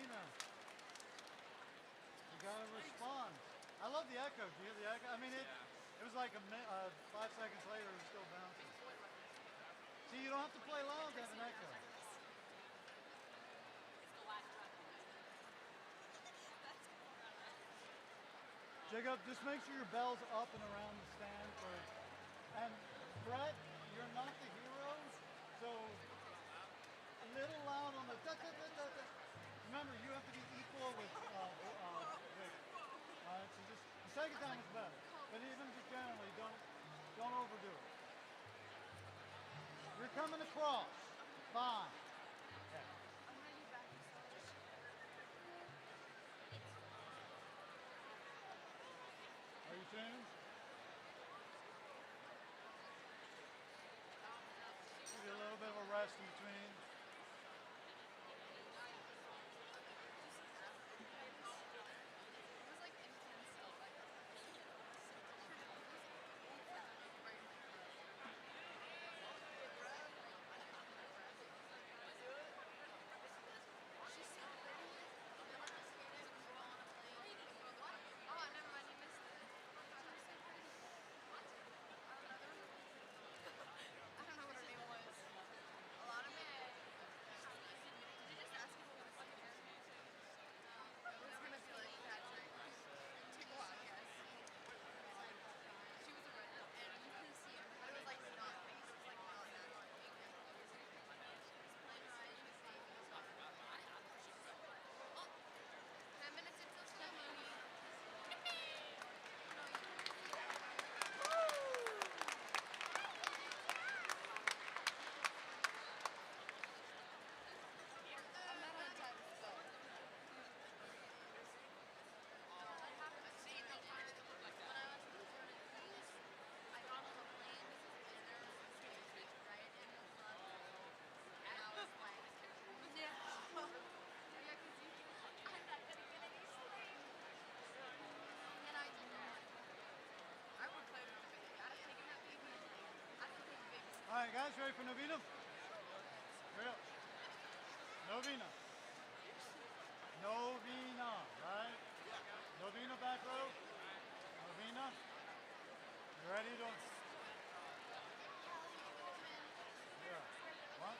Novena. You gotta respond. I love the echo. Do you hear the echo? I mean, it was like 5 seconds later, it was still bouncing. See, you don't have to play loud to have an echo. Jacob, just make sure your bell's up and around the stand. And Brett, you're not the hero, so a little loud on the da-da-da-da-da. Remember, you have to be equal with Vic. Alright, so just the second time is better. But even just generally, don't overdo it. You're coming across. Fine. Okay. Are you tuned? Give you a little bit of a rest in between. All right, guys, ready for Novena? Here we go. Novena. Novena, right? Novena back row. Novena. You ready to? Yeah. 1.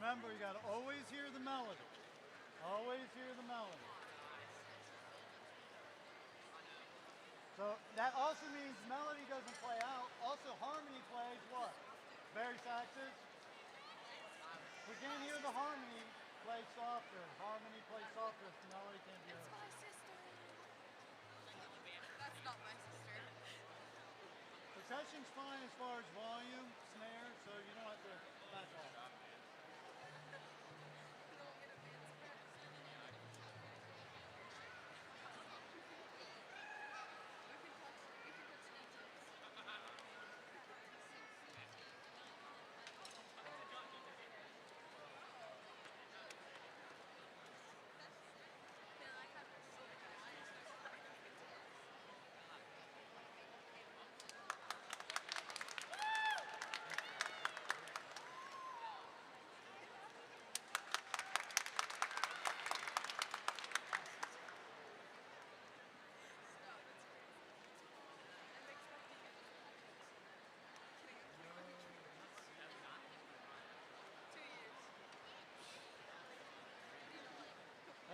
Remember, you got to always hear the melody. Always hear the melody. So that also means melody doesn't play out. Also, harmony plays what? Bari saxes. We can't hear the harmony. Play softer. Harmony plays softer. Melody can't be heard. It's my sister. That's not my sister. Percussion's fine as far as volume, snare, so you don't have to back off.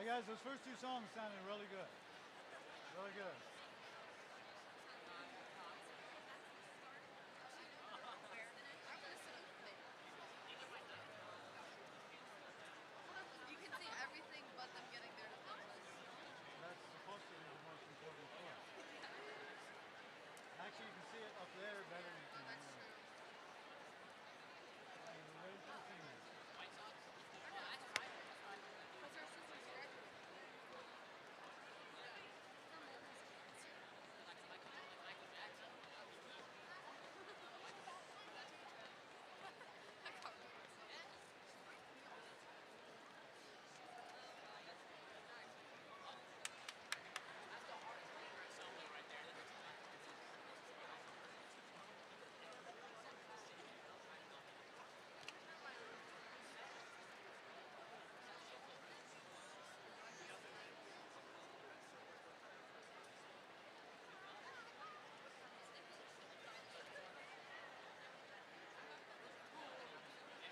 Hey guys, those first two songs sounded really good. Really good. You can see everything but them getting their numbers. That's supposed to be the most important part. Actually, you can see it up there better than you can That's here. true. Hey, we're ready for the singers. What's our sister's hair?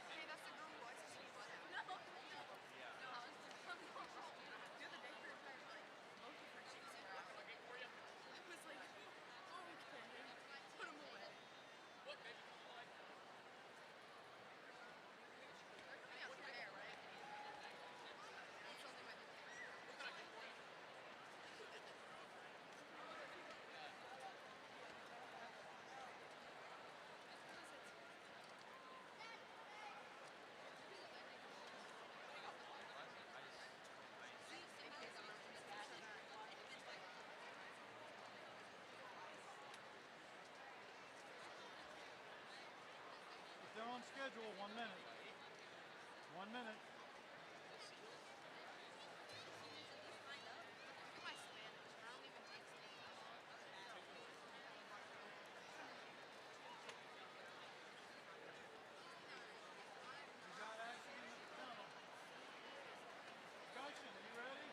Hey, that's the girl who watches me butt out. No. The other day, her entire, both of her cheeks were out. I was like, oh, okay. Put them away. They're coming out from there, right? That's only my If they're on schedule, 1 minute. 1 minute. Look at my Spanish. I don't even take Spanish. We got Ashby in the tunnel. Percussion, are you ready?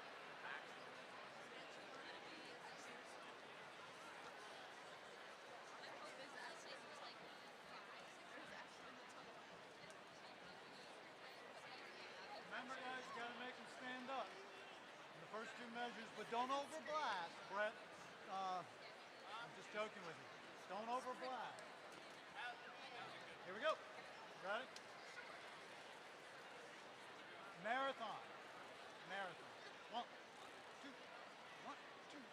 Remember guys, you gotta make them stand up in the first two measures, but don't overblast. Brett, I'm just joking with you. Don't overblast. Here we go. Got it? Marathon. Marathon. 1, 2, 1, 2.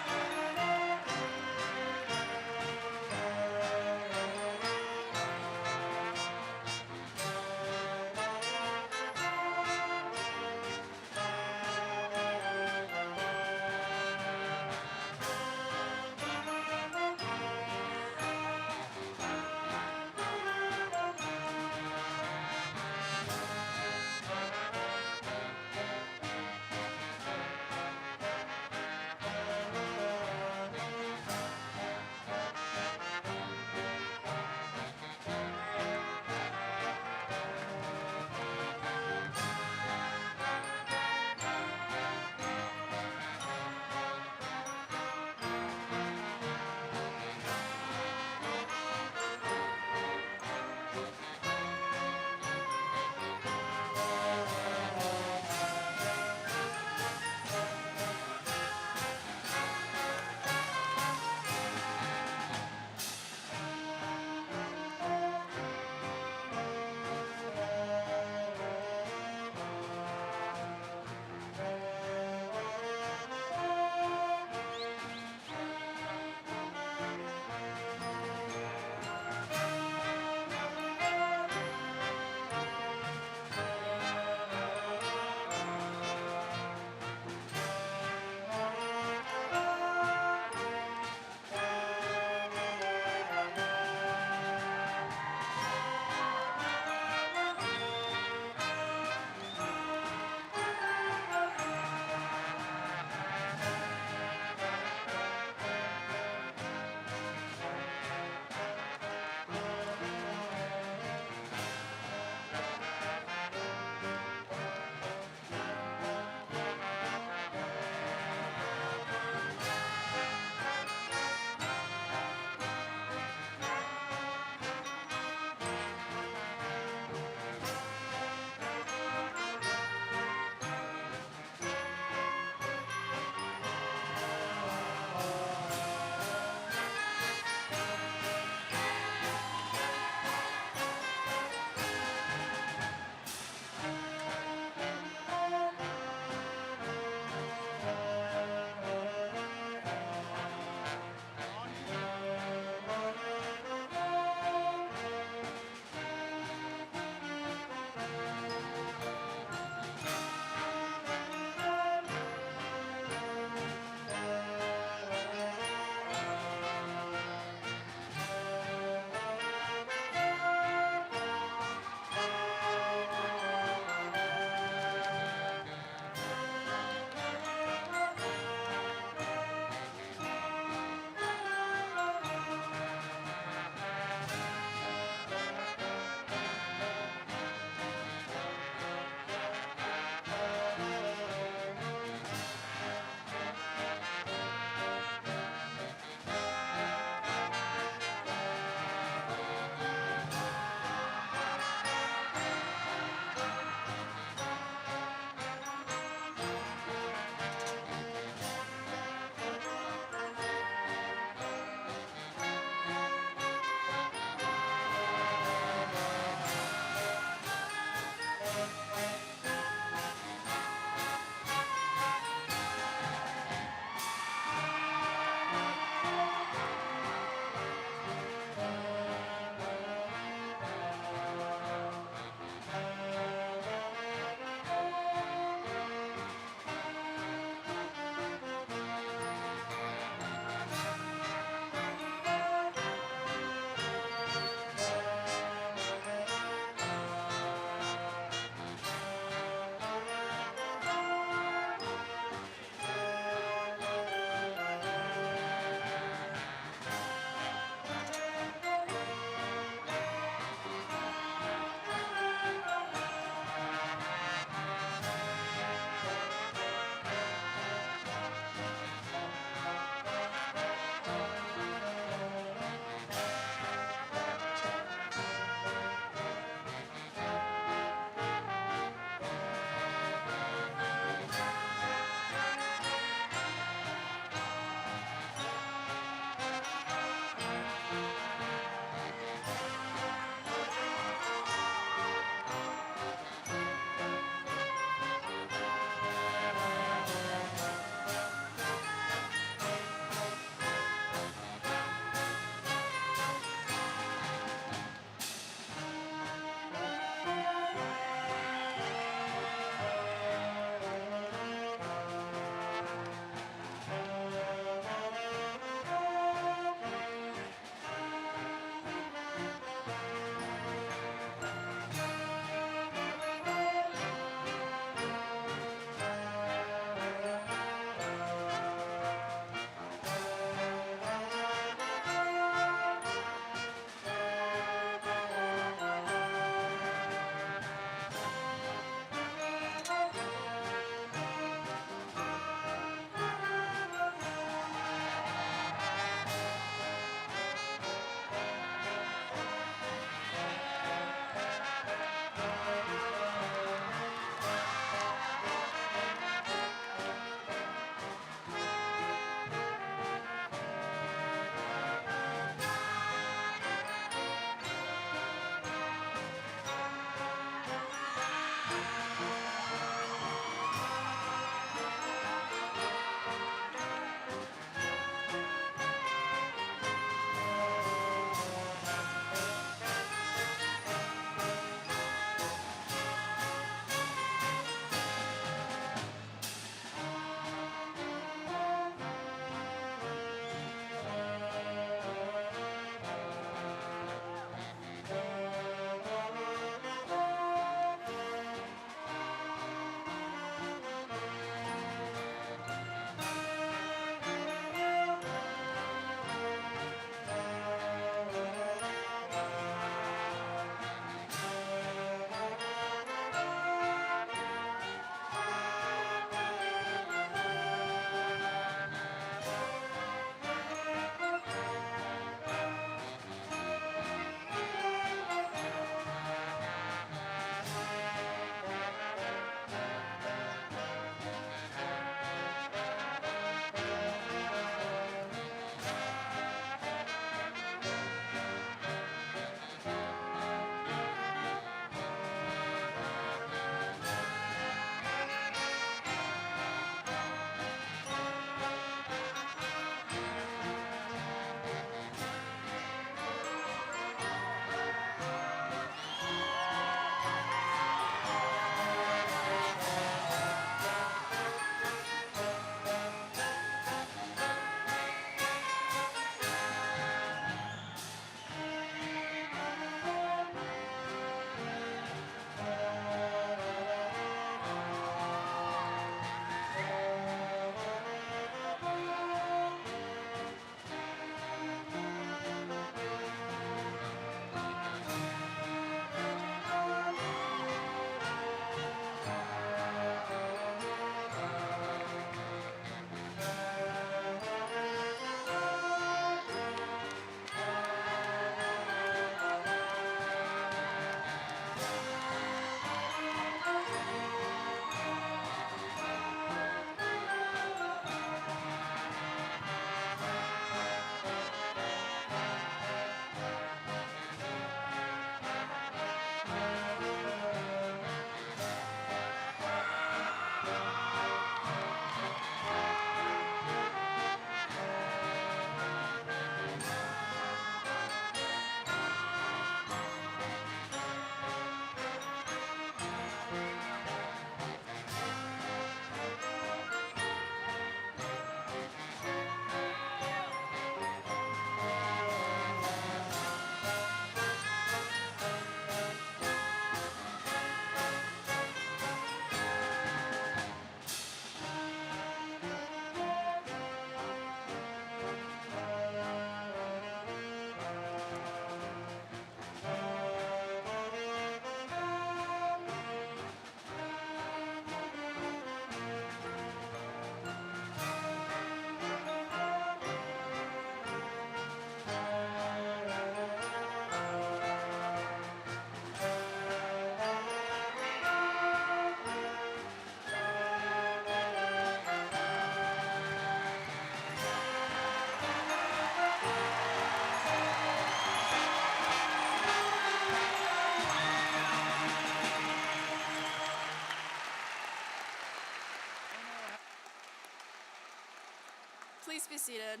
Please be seated.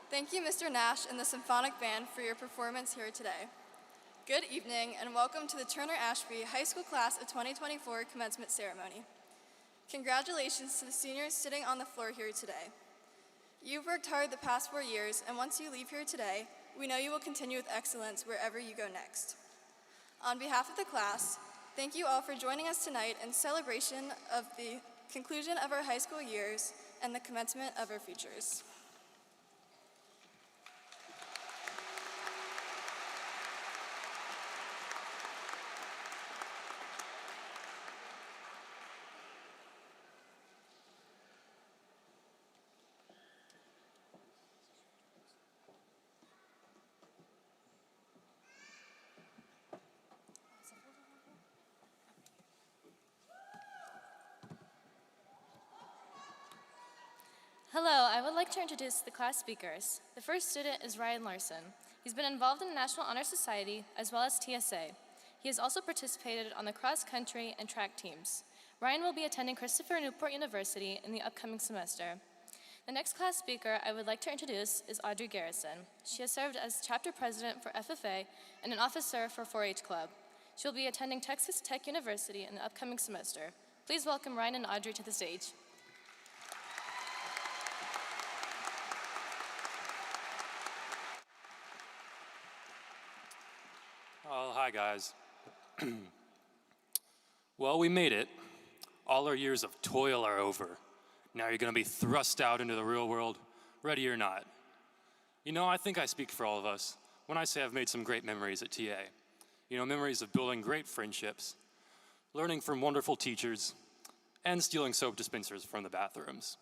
Thank you, Mr. Nash and the Symphonic Band, for your performance here today. Good evening, and welcome to the Turner Ashby High School Class of 2024 Commencement Ceremony. Congratulations to the seniors sitting on the floor here today. You've worked hard the past 4 years, and once you leave here today, we know you will continue with excellence wherever you go next. On behalf of the class, thank you all for joining us tonight in celebration of the conclusion of our high school years and the commencement of our futures. Hello, I would like to introduce the class speakers. The first student is Ryan Larson. He's been involved in the National Honor Society as well as TSA. He has also participated on the cross-country and track teams. Ryan will be attending Christopher Newport University in the upcoming semester. The next class speaker I would like to introduce is Audrey Garrison. She has served as chapter president for FFA and an officer for 4-H Club. She will be attending Texas Tech University in the upcoming semester. Please welcome Ryan and Audrey to the stage. Oh, hi guys. Well, we made it. All our years of toil are over. Now you're gonna be thrust out into the real world, ready or not. You know, I think I speak for all of us when I say I've made some great memories at TA. You know, memories of building great friendships, learning from wonderful teachers, and stealing soap dispensers from the bathrooms.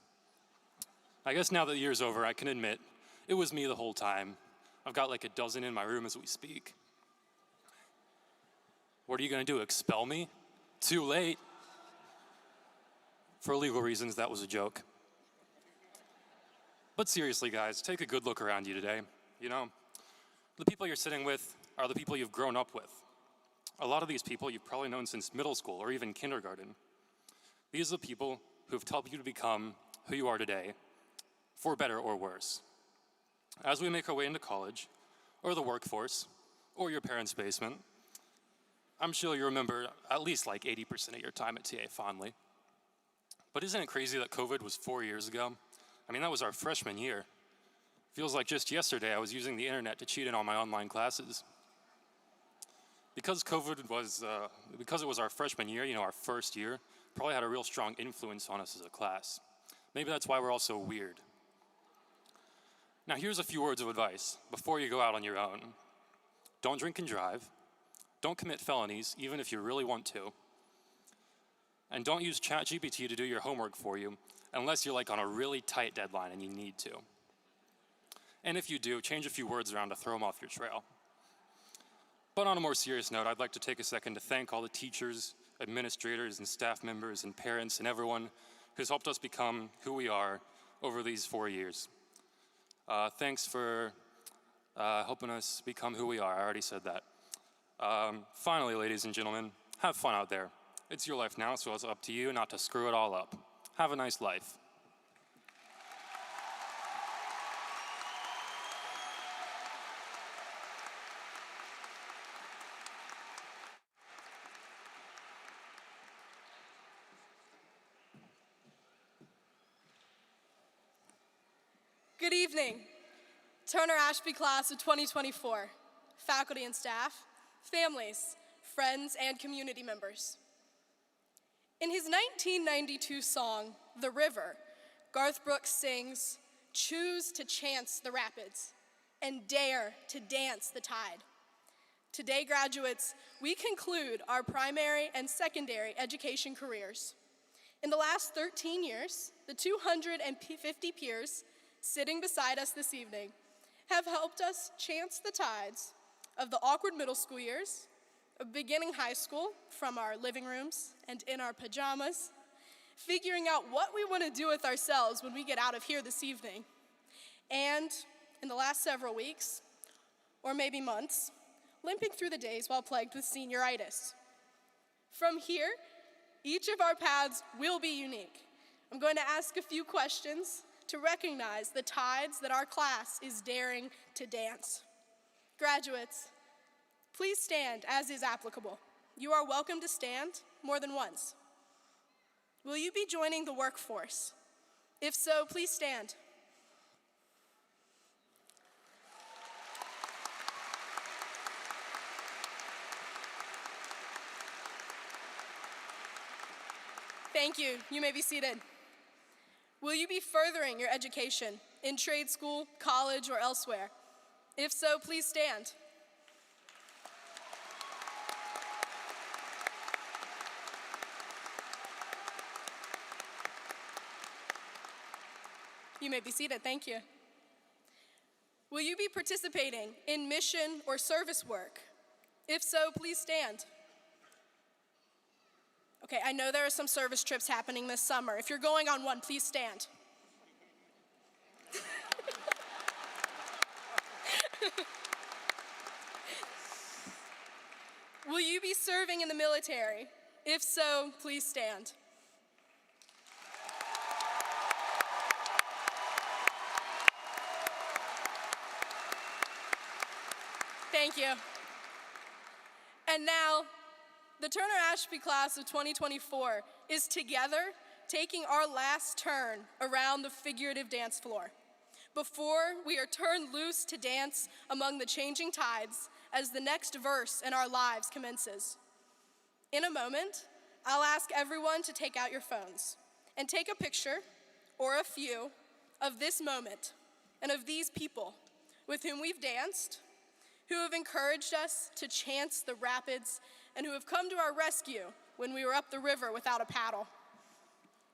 I guess now that the year's over, I can admit, it was me the whole time. I've got like a dozen in my room as we speak. What are you gonna do, expel me? Too late. For legal reasons, that was a joke. But seriously, guys, take a good look around you today. You know, the people you're sitting with are the people you've grown up with. A lot of these people you've probably known since middle school or even kindergarten. These are the people who have helped you to become who you are today, for better or worse. As we make our way into college, or the workforce, or your parents' basement, I'm sure you remember at least like 80% of your time at TA fondly. But isn't it crazy that COVID was 4 years ago? I mean, that was our freshman year. Feels like just yesterday I was using the internet to cheat in all my online classes. Because because it was our freshman year, you know, our first year, probably had a real strong influence on us as a class. Maybe that's why we're all so weird. Now here's a few words of advice before you go out on your own. Don't drink and drive. Don't commit felonies, even if you really want to. And don't use ChatGPT to do your homework for you, unless you're like on a really tight deadline and you need to. And if you do, change a few words around to throw them off your trail. But on a more serious note, I'd like to take a second to thank all the teachers, administrators, and staff members, and parents, and everyone who's helped us become who we are over these 4 years. Thanks for helping us become who we are. I already said that. Finally, ladies and gentlemen, have fun out there. It's your life now, so it's up to you not to screw it all up. Have a nice life. Good evening, Turner Ashby class of 2024, faculty and staff, families, friends, and community members. In his 1992 song, The River, Garth Brooks sings, "Choose to chance the rapids and dare to dance the tide." Today, graduates, we conclude our primary and secondary education careers. In the last 13 years, the 250 peers sitting beside us this evening have helped us chance the tides of the awkward middle school years, of beginning high school from our living rooms and in our pajamas, figuring out what we want to do with ourselves when we get out of here this evening, and in the last several weeks, or maybe months, limping through the days while plagued with senioritis. From here, each of our paths will be unique. I'm going to ask a few questions to recognize the tides that our class is daring to dance. Graduates, please stand as is applicable. You are welcome to stand more than once. Will you be joining the workforce? If so, please stand. Thank you. You may be seated. Will you be furthering your education in trade school, college, or elsewhere? If so, please stand. You may be seated. Thank you. Will you be participating in mission or service work? If so, please stand. Okay, I know there are some service trips happening this summer. If you're going on one, please stand. Will you be serving in the military? If so, please stand. Thank you. And now, the Turner Ashby class of 2024 is together taking our last turn around the figurative dance floor before we are turned loose to dance among the changing tides as the next verse in our lives commences. In a moment, I'll ask everyone to take out your phones and take a picture, or a few, of this moment and of these people with whom we've danced, who have encouraged us to chance the rapids, and who have come to our rescue when we were up the river without a paddle.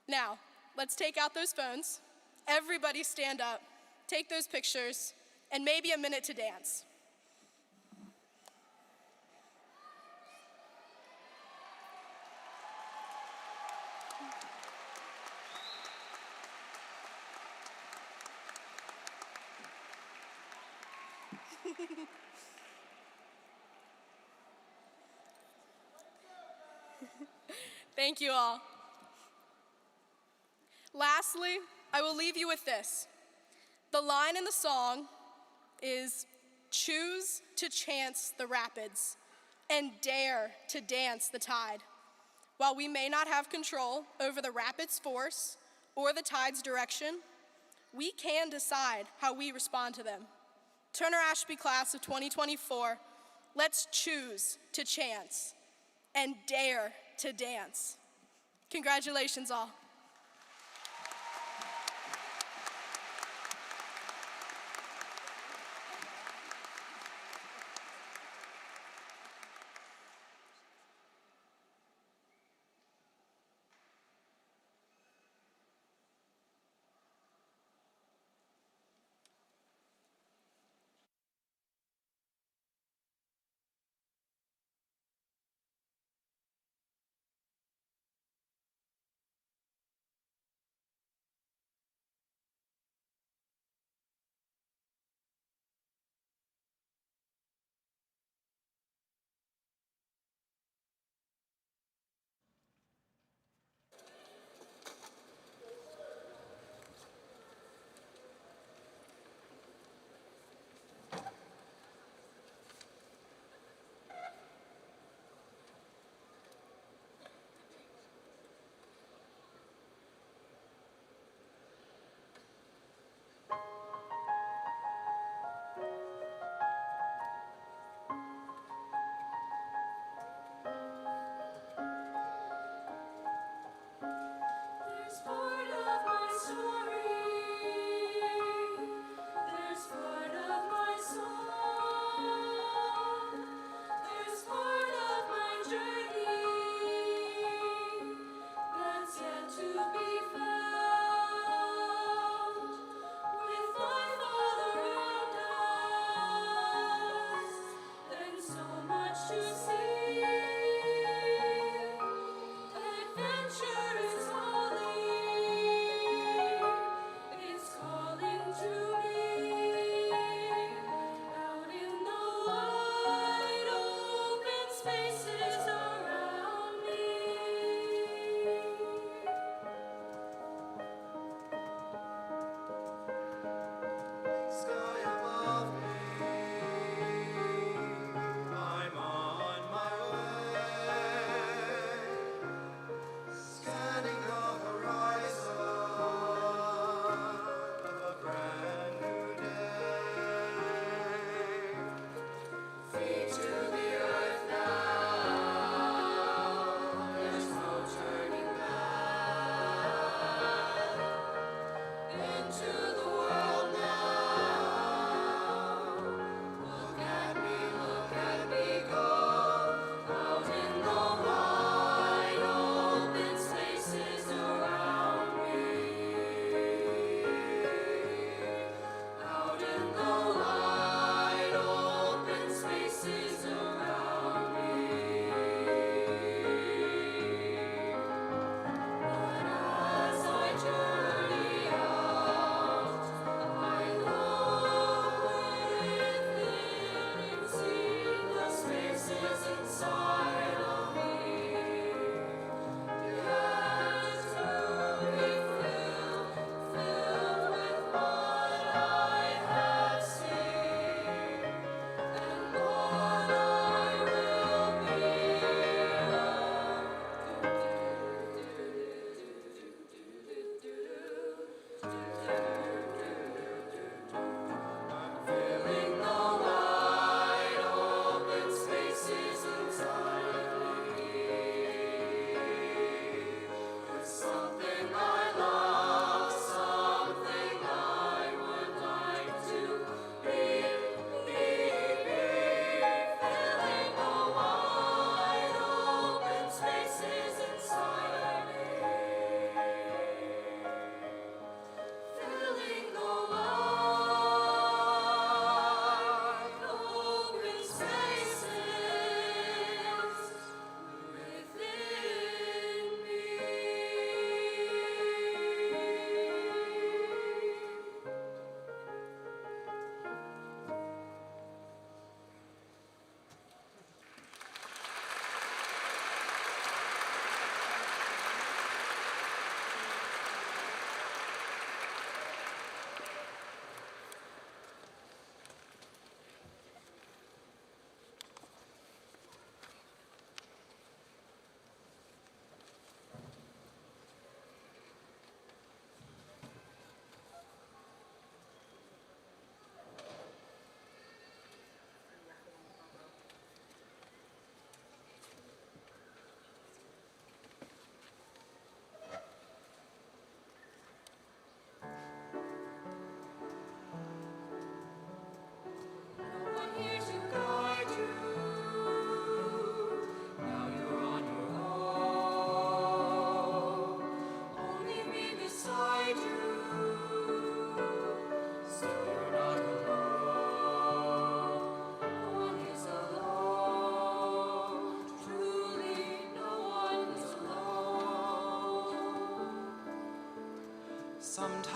Now, let's take out those phones. Everybody stand up, take those pictures, and maybe a minute to dance. Thank you all. Lastly, I will leave you with this. The line in the song is, "Choose to chance the rapids and dare to dance the tide." While we may not have control over the rapid's force or the tide's direction, we can decide how we respond to them. Turner Ashby class of 2024, let's choose to chance and dare to dance. Congratulations all.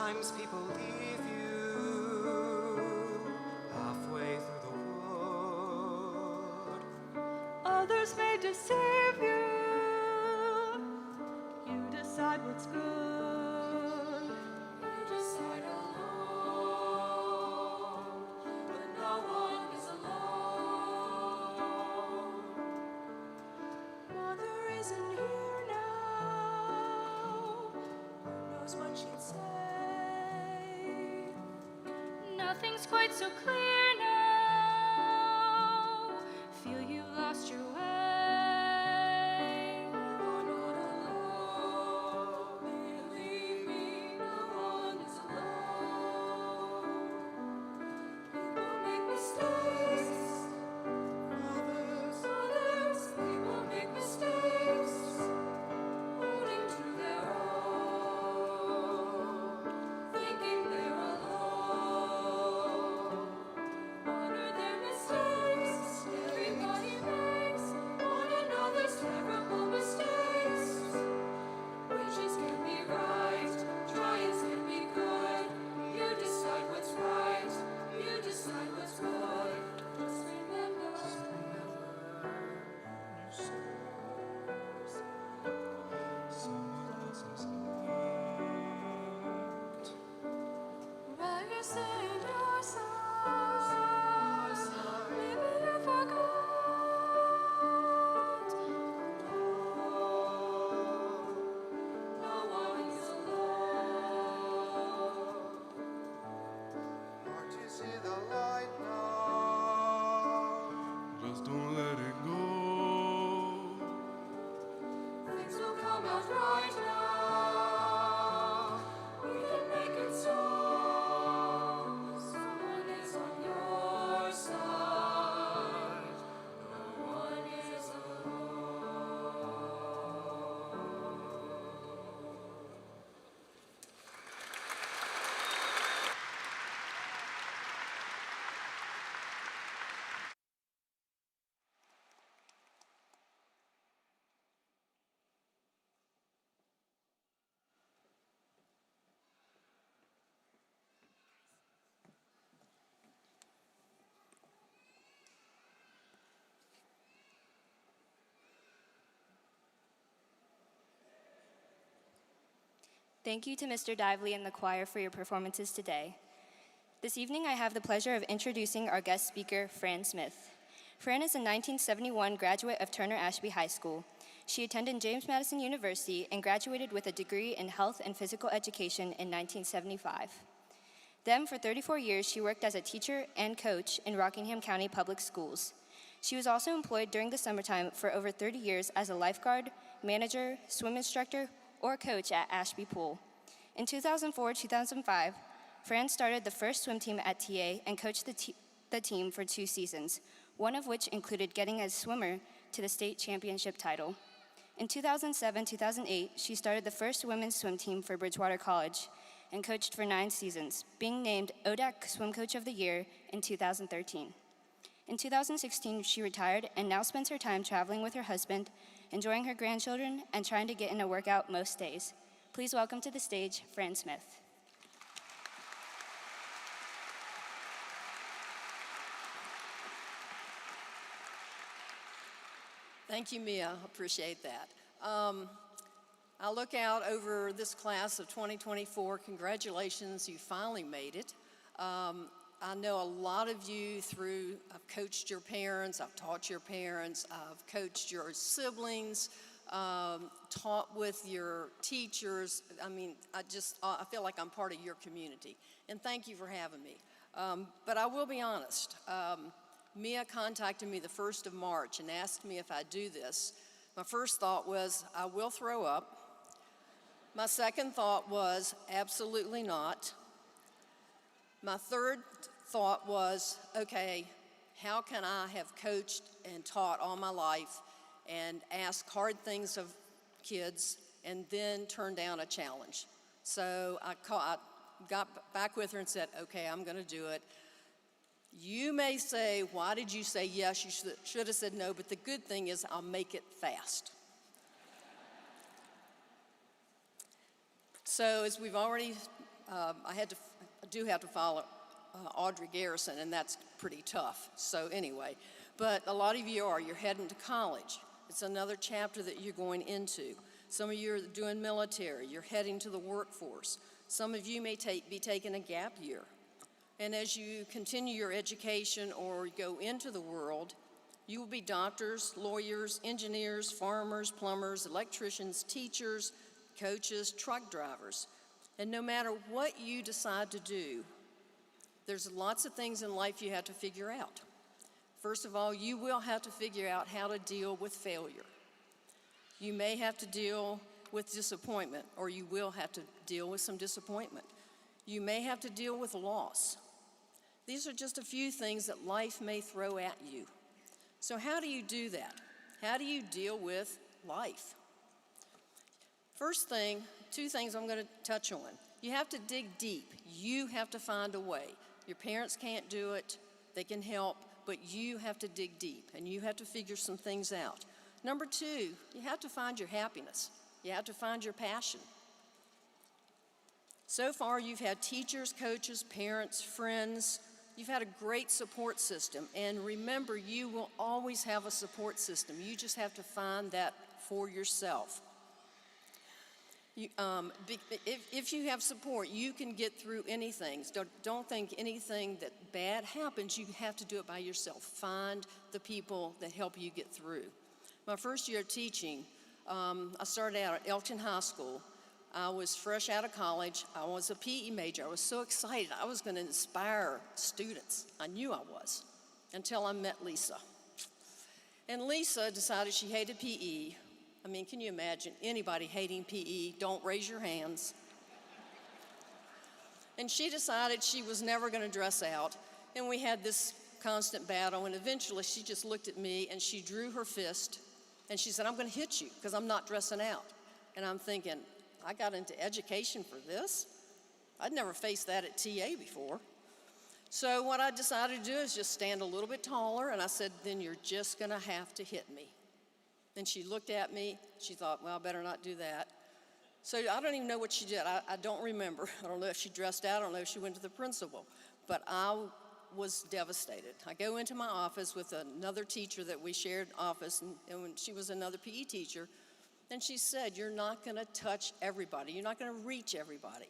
Sometimes people leave you halfway through the wood. Others may deceive you. You decide what's good. You decide alone, but no one is alone. Mother isn't here now. Who knows what she'd say? Nothing's quite so clear now. Feel you've lost your way. You're not alone, believe me, no one is alone. People make mistakes, others, people make mistakes, holding to their own, thinking they're alone. Honor their mistakes, everybody makes one another's terrible mistakes. Wishes can be right, tryings can be good. You decide what's right, you decide what's good. Just remember. Someone else's heat. While you're saying your side, maybe you forgot. No one is alone. Hard to see the light now. Just don't let it go. Things will come out right now. We can make it so. Someone is on your side. No one is Thank you to Mr. Dively and the choir for your performances today. This evening, I have the pleasure of introducing our guest speaker, Fran Smith. Fran is a 1971 graduate of Turner Ashby High School. She attended James Madison University and graduated with a degree in health and physical education in 1975. Then, for 34 years, she worked as a teacher and coach in Rockingham County Public Schools. She was also employed during the summertime for over 30 years as a lifeguard, manager, swim instructor, or coach at Ashby Pool. In 2004-2005, Fran started the first swim team at TA and coached the team for 2 seasons, one of which included getting as swimmer to the state championship title. In 2007-2008, she started the first women's swim team for Bridgewater College and coached for 9 seasons, being named ODAC Swim Coach of the Year in 2013. In 2016, she retired and now spends her time traveling with her husband, enjoying her grandchildren, and trying to get in a workout most days. Please welcome to the stage, Fran Smith. Thank you, Mia. Appreciate that. I look out over this class of 2024. Congratulations, you finally made it. I know a lot of you I've coached your parents, I've taught your parents, I've coached your siblings, taught with your teachers. I mean, I feel like I'm part of your community. And thank you for having me. But I will be honest. Mia contacted me the 1st of March and asked me if I'd do this. My first thought was, I will throw up. My second thought was, absolutely not. My third thought was, okay, how can I have coached and taught all my life and ask hard things of kids and then turn down a challenge? So I got back with her and said, okay, I'm gonna do it. You may say, why did you say yes? You should have said no, but the good thing is I'll make it fast. So as we've already I do have to follow Audrey Garrison, and that's pretty tough. So anyway, but a lot of you're heading to college. It's another chapter that you're going into. Some of you are doing military. You're heading to the workforce. Some of you may be taking a gap year. And as you continue your education or go into the world, you will be doctors, lawyers, engineers, farmers, plumbers, electricians, teachers, coaches, truck drivers. And no matter what you decide to do, there's lots of things in life you have to figure out. First of all, you will have to figure out how to deal with failure. You may have to deal with disappointment, or you will have to deal with some disappointment. You may have to deal with loss. These are just a few things that life may throw at you. So how do you do that? How do you deal with life? First thing, two things I'm going to touch on. You have to dig deep. You have to find a way. Your parents can't do it. They can help, but you have to dig deep, and you have to figure some things out. Number two, you have to find your happiness. You have to find your passion. So far, you've had teachers, coaches, parents, friends. You've had a great support system, and remember, you will always have a support system. You just have to find that for yourself. If you have support, you can get through anything. Don't think anything that bad happens, you have to do it by yourself. Find the people that help you get through. My first year of teaching, I started out at Elton High School. I was fresh out of college. I was a PE major. I was so excited. I was going to inspire students. I knew I was, until I met Lisa. And Lisa decided she hated PE. I mean, can you imagine anybody hating PE? Don't raise your hands. And she decided she was never going to dress out. And we had this constant battle. And eventually she just looked at me and she drew her fist. And she said, I'm going to hit you because I'm not dressing out. And I'm thinking, I got into education for this? I'd never faced that at TA before. So what I decided to do is just stand a little bit taller. And I said, then you're just going to have to hit me. And she looked at me. She thought, well, I better not do that. So I don't even know what she did. I don't remember. I don't know if she dressed out. I don't know if she went to the principal. But I was devastated. I go into my office with another teacher that we shared office, and when she was another PE teacher, and she said, you're not going to touch everybody. You're not going to reach everybody.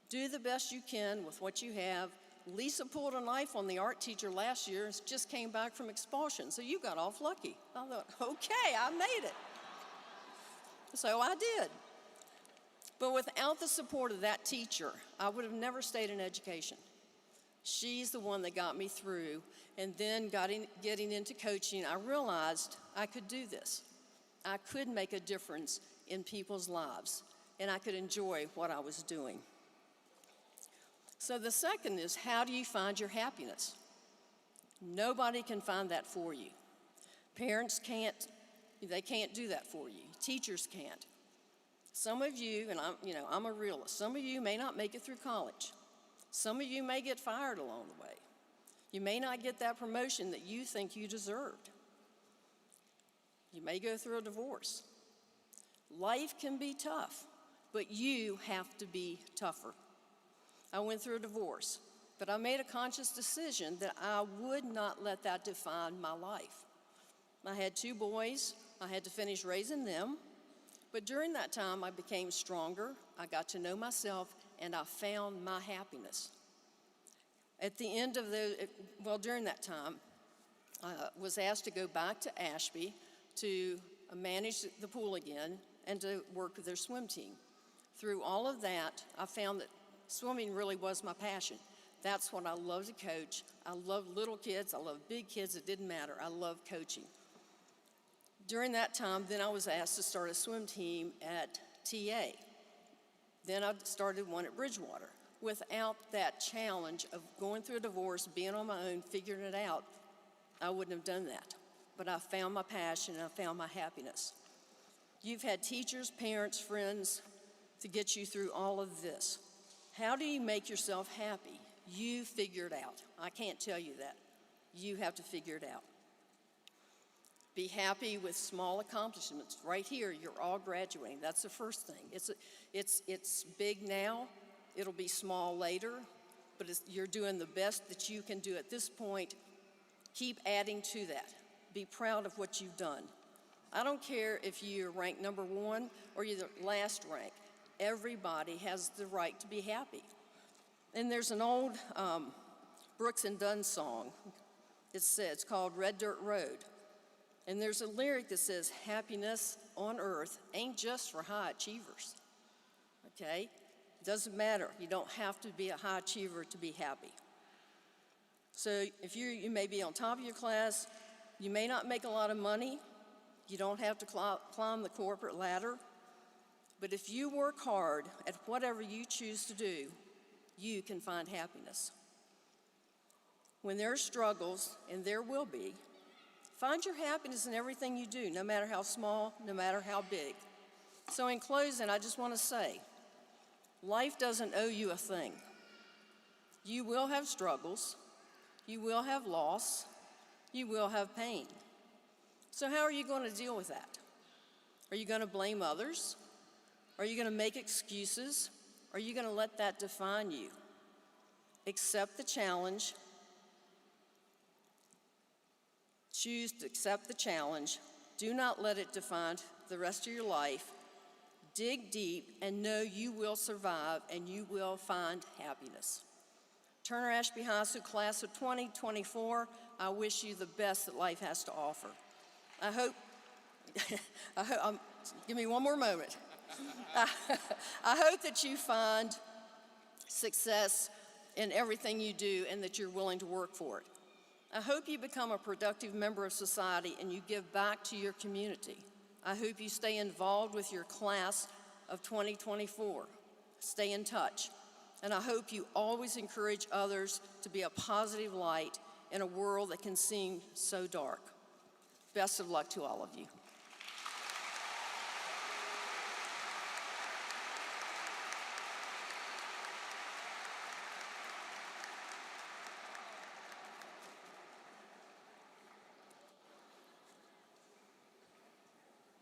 Do the best you can with what you have. Lisa pulled a knife on the art teacher last year and just came back from expulsion, so you got off lucky. I thought, okay, I made it. So I did. But without the support of that teacher, I would have never stayed in education. She's the one that got me through, and then getting into coaching, I realized I could do this. I could make a difference in people's lives, and I could enjoy what I was doing. So the second is, how do you find your happiness? Nobody can find that for you. Parents can't, they can't do that for you. Teachers can't. Some of you, and I'm a realist, some of you may not make it through college. Some of you may get fired along the way. You may not get that promotion that you think you deserved. You may go through a divorce. Life can be tough, but you have to be tougher. I went through a divorce, but I made a conscious decision that I would not let that define my life. I had 2 boys. I had to finish raising them. But during that time, I became stronger. I got to know myself, and I found my happiness. At the end of during that time, I was asked to go back to Ashby to manage the pool again and to work with their swim team. Through all of that, I found that swimming really was my passion. That's what I love to coach. I love little kids. I love big kids. It didn't matter. I love coaching. During that time, then I was asked to start a swim team at TA. Then I started one at Bridgewater. Without that challenge of going through a divorce, being on my own, figuring it out, I wouldn't have done that. But I found my passion and I found my happiness. You've had teachers, parents, friends to get you through all of this. How do you make yourself happy? You figure it out. I can't tell you that. You have to figure it out. Be happy with small accomplishments. Right here, you're all graduating. That's the first thing. It's big now. It'll be small later, but you're doing the best that you can do at this point. Keep adding to that. Be proud of what you've done. I don't care if you're ranked number 1 or you're the last rank. Everybody has the right to be happy. And there's an old Brooks and Dunn song. It's called Red Dirt Road. And there's a lyric that says, happiness on earth ain't just for high achievers. Okay? It doesn't matter. You don't have to be a high achiever to be happy. So if you may be on top of your class, you may not make a lot of money. You don't have to climb the corporate ladder. But if you work hard at whatever you choose to do, you can find happiness. When there are struggles, and there will be, find your happiness in everything you do, no matter how small, no matter how big. So in closing, I just want to say, life doesn't owe you a thing. You will have struggles, you will have loss, you will have pain. So how are you going to deal with that? Are you going to blame others? Are you going to make excuses? Are you going to let that define you? Accept the challenge. Choose to accept the challenge. Do not let it define the rest of your life. Dig deep and know you will survive and you will find happiness. Turner Ashby High School class of 2024, I wish you the best that life has to offer. I hope give me one more moment. I hope that you find success in everything you do and that you're willing to work for it. I hope you become a productive member of society and you give back to your community. I hope you stay involved with your class of 2024. Stay in touch. And I hope you always encourage others to be a positive light in a world that can seem so dark. Best of luck to all of you.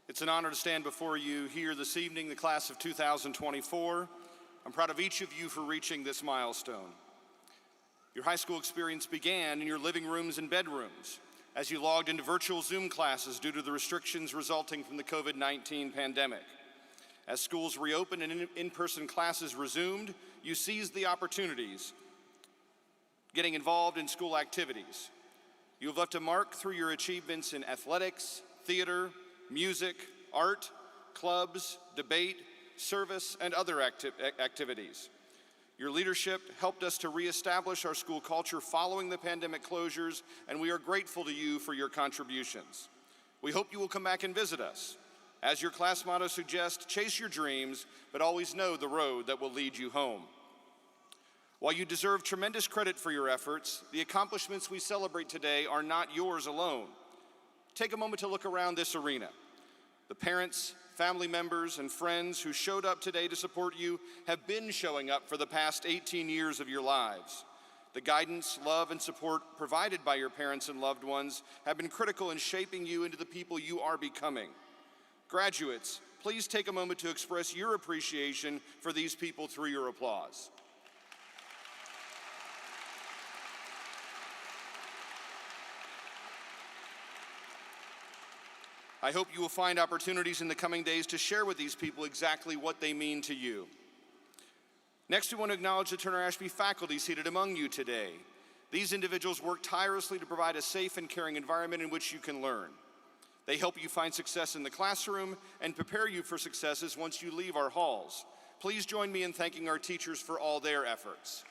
It's an honor to stand before you here this evening, the class of 2024. I'm proud of each of you for reaching this milestone. Your high school experience began in your living rooms and bedrooms as you logged into virtual Zoom classes due to the restrictions resulting from the COVID-19 pandemic. As schools reopened and in-person classes resumed, you seized the opportunities, getting involved in school activities. You have left a mark through your achievements in athletics, theater, music, art, clubs, debate, service, and other activities. Your leadership helped us to reestablish our school culture following the pandemic closures, and we are grateful to you for your contributions. We hope you will come back and visit us. As your class motto suggests, chase your dreams, but always know the road that will lead you home. While you deserve tremendous credit for your efforts, the accomplishments we celebrate today are not yours alone. Take a moment to look around this arena. The parents, family members, and friends who showed up today to support you have been showing up for the past 18 years of your lives. The guidance, love, and support provided by your parents and loved ones have been critical in shaping you into the people you are becoming. Graduates, please take a moment to express your appreciation for these people through your applause. I hope you will find opportunities in the coming days to share with these people exactly what they mean to you. Next, we want to acknowledge the Turner Ashby faculty seated among you today. These individuals work tirelessly to provide a safe and caring environment in which you can learn. They help you find success in the classroom and prepare you for successes once you leave our halls. Please join me in thanking our teachers for all their efforts.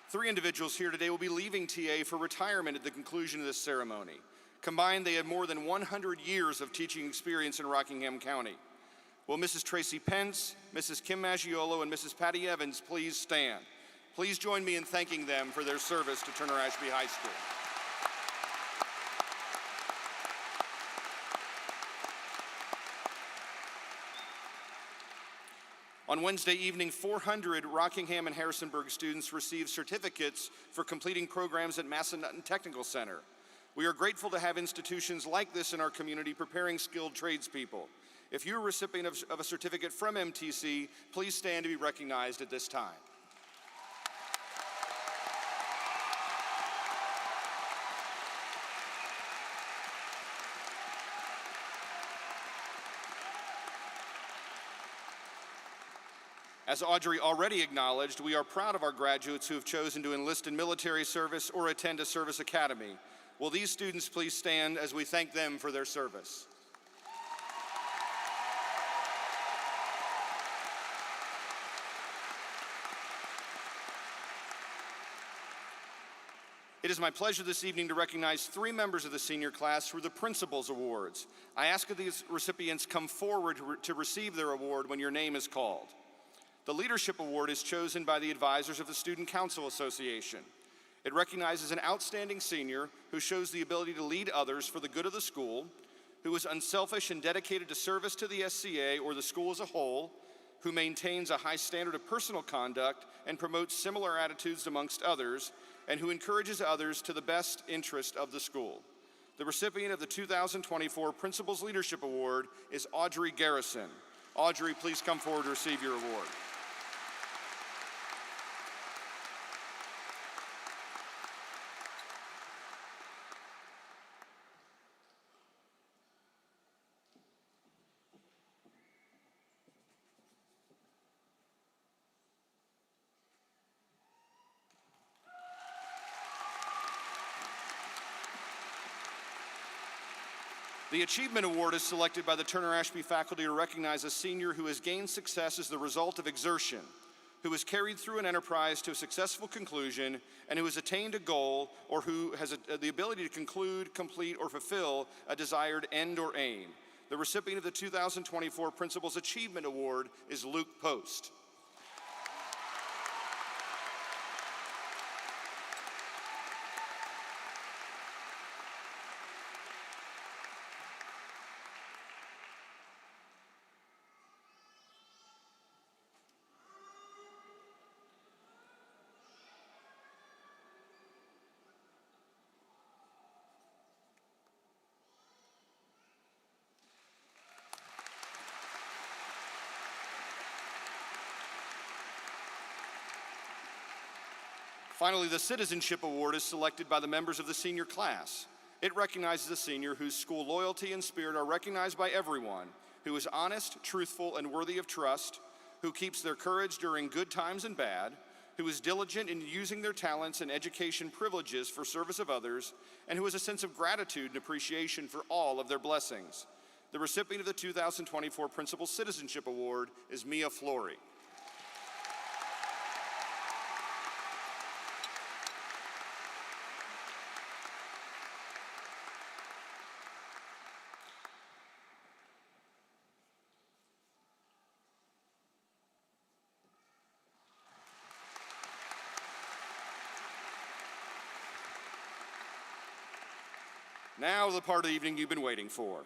Three individuals here today will be leaving TA for retirement at the conclusion of this ceremony. Combined, they have more than 100 years of teaching experience in Rockingham County. Will Mrs. Tracy Pence, Mrs. Kim Maggiolo, and Mrs. Patty Evans please stand? Please join me in thanking them for their service to Turner Ashby High School. On Wednesday evening, 400 Rockingham and Harrisonburg students received certificates for completing programs at Massanutten Technical Center. We are grateful to have institutions like this in our community preparing skilled tradespeople. If you're a recipient of a certificate from MTC, please stand to be recognized at this time. As Audrey already acknowledged, we are proud of our graduates who have chosen to enlist in military service or attend a service academy. Will these students please stand as we thank them for their service? It is my pleasure this evening to recognize 3 members of the senior class for the Principals Awards. I ask that these recipients come forward to receive their award when your name is called. The Leadership Award is chosen by the advisors of the Student Council Association. It recognizes an outstanding senior who shows the ability to lead others for the good of the school, who is unselfish and dedicated to service to the SCA or the school as a whole, who maintains a high standard of personal conduct and promotes similar attitudes amongst others, and who encourages others to the best interest of the school. The recipient of the 2024 Principals Leadership Award is Audrey Garrison. Audrey, please come forward to receive your award. The Achievement Award is selected by the Turner Ashby faculty to recognize a senior who has gained success as the result of exertion, who has carried through an enterprise to a successful conclusion, and who has attained a goal or who has the ability to conclude, complete, or fulfill a desired end or aim. The recipient of the 2024 Principals Achievement Award is Luke Post. Finally, the Citizenship Award is selected by the members of the senior class. It recognizes a senior whose school loyalty and spirit are recognized by everyone, who is honest, truthful, and worthy of trust, who keeps their courage during good times and bad, who is diligent in using their talents and education privileges for service of others, and who has a sense of gratitude and appreciation for all of their blessings. The recipient of the 2024 Principal Citizenship Award is Mia Flory. Now the part of the evening you've been waiting for.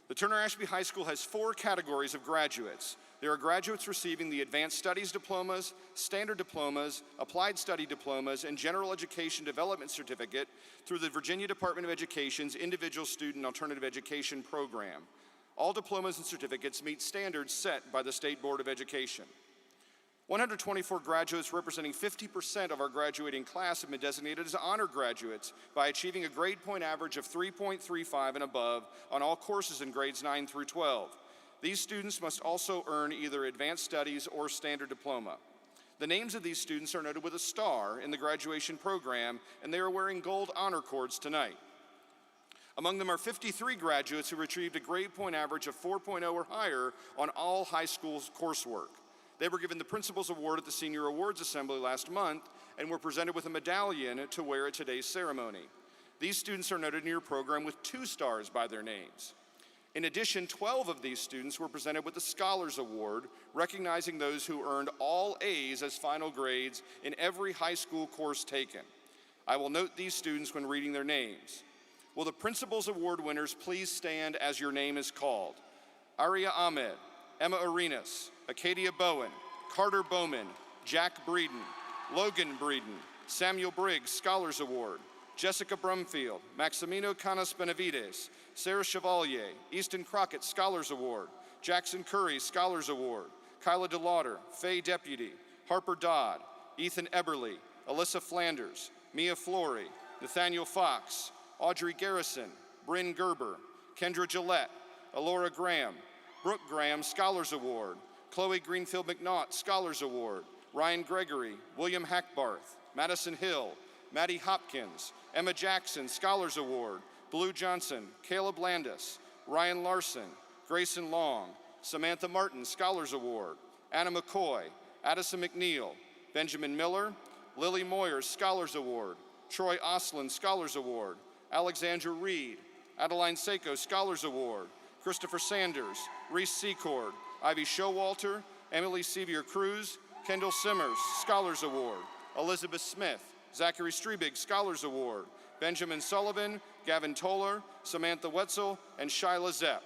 The Turner Ashby High School has 4 categories of graduates. There are graduates receiving the Advanced Studies Diplomas, Standard Diplomas, Applied Study Diplomas, and General Education Development Certificate through the Virginia Department of Education's Individual Student Alternative Education Program. All diplomas and certificates meet standards set by the State Board of Education. 124 graduates representing 50% of our graduating class have been designated as honor graduates by achieving a grade point average of 3.35 and above on all courses in grades 9 through 12. These students must also earn either advanced studies or standard diploma. The names of these students are noted with a star in the graduation program, and they are wearing gold honor cords tonight. Among them are 53 graduates who achieved a grade point average of 4.0 or higher on all high school coursework. They were given the Principal's Award at the Senior Awards Assembly last month and were presented with a medallion to wear at today's ceremony. These students are noted in your program with 2 stars by their names. In addition, 12 of these students were presented with the Scholars Award, recognizing those who earned all A's as final grades in every high school course taken. I will note these students when reading their names. Will the Principal's Award winners please stand as your name is called? Aria Ahmed, Emma Arenas, Acadia Bowen, Carter Bowman, Jack Breeden, Logan Breeden, Samuel Briggs Scholars Award, Jessica Brumfield, Maximino Canas Benavides, Sarah Chevalier, Easton Crockett Scholars Award, Jackson Curry Scholars Award, Kyla DeLauder, Faye Deputy, Harper Dodd, Ethan Eberly, Alyssa Flanders, Mia Flory, Nathaniel Fox, Audrey Garrison, Bryn Gerber, Kendra Gillette, Alora Graham, Brooke Graham Scholars Award, Chloe Greenfield McNaught Scholars Award, Ryan Gregory, William Hackbarth, Madison Hill, Maddie Hopkins, Emma Jackson Scholars Award, Blue Johnson, Caleb Landis, Ryan Larson, Grayson Long, Samantha Martin Scholars Award, Anna McCoy, Addison McNeil, Benjamin Miller, Lily Moyers Scholars Award, Troy Oslin Scholars Award, Alexandra Reed, Adeline Seiko Scholars Award, Christopher Sanders, Reese Secord, Ivy Showalter, Emily Sevier Cruz, Kendall Simmers Scholars Award, Elizabeth Smith, Zachary Strebig Scholars Award, Benjamin Sullivan, Gavin Toller, Samantha Wetzel, and Shyla Zepp.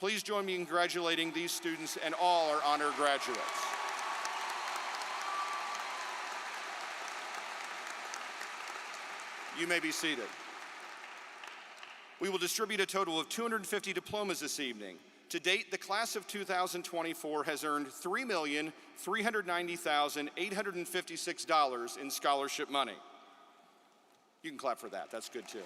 Please join me in congratulating these students and all our honor graduates. You may be seated. We will distribute a total of 250 diplomas this evening. To date, the class of 2024 has earned $3,390,856 in scholarship money. You can clap for that, that's good too.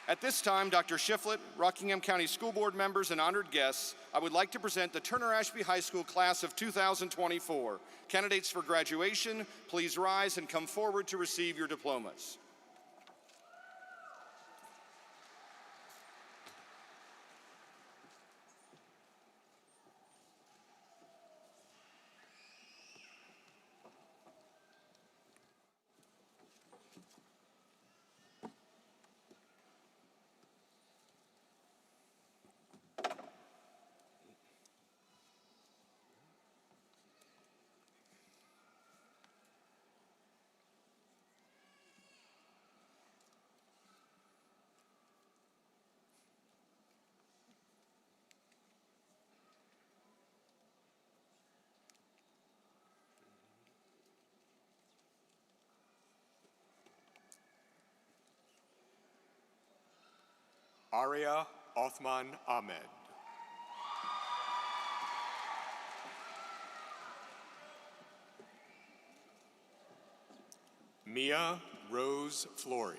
At this time, Dr. Shiflett, Rockingham County School Board members, and honored guests, I would like to present the Turner Ashby High School class of 2024. Candidates for graduation, please rise and come forward to receive your diplomas. Arya Othman Ahmed. Mia Rose Flory.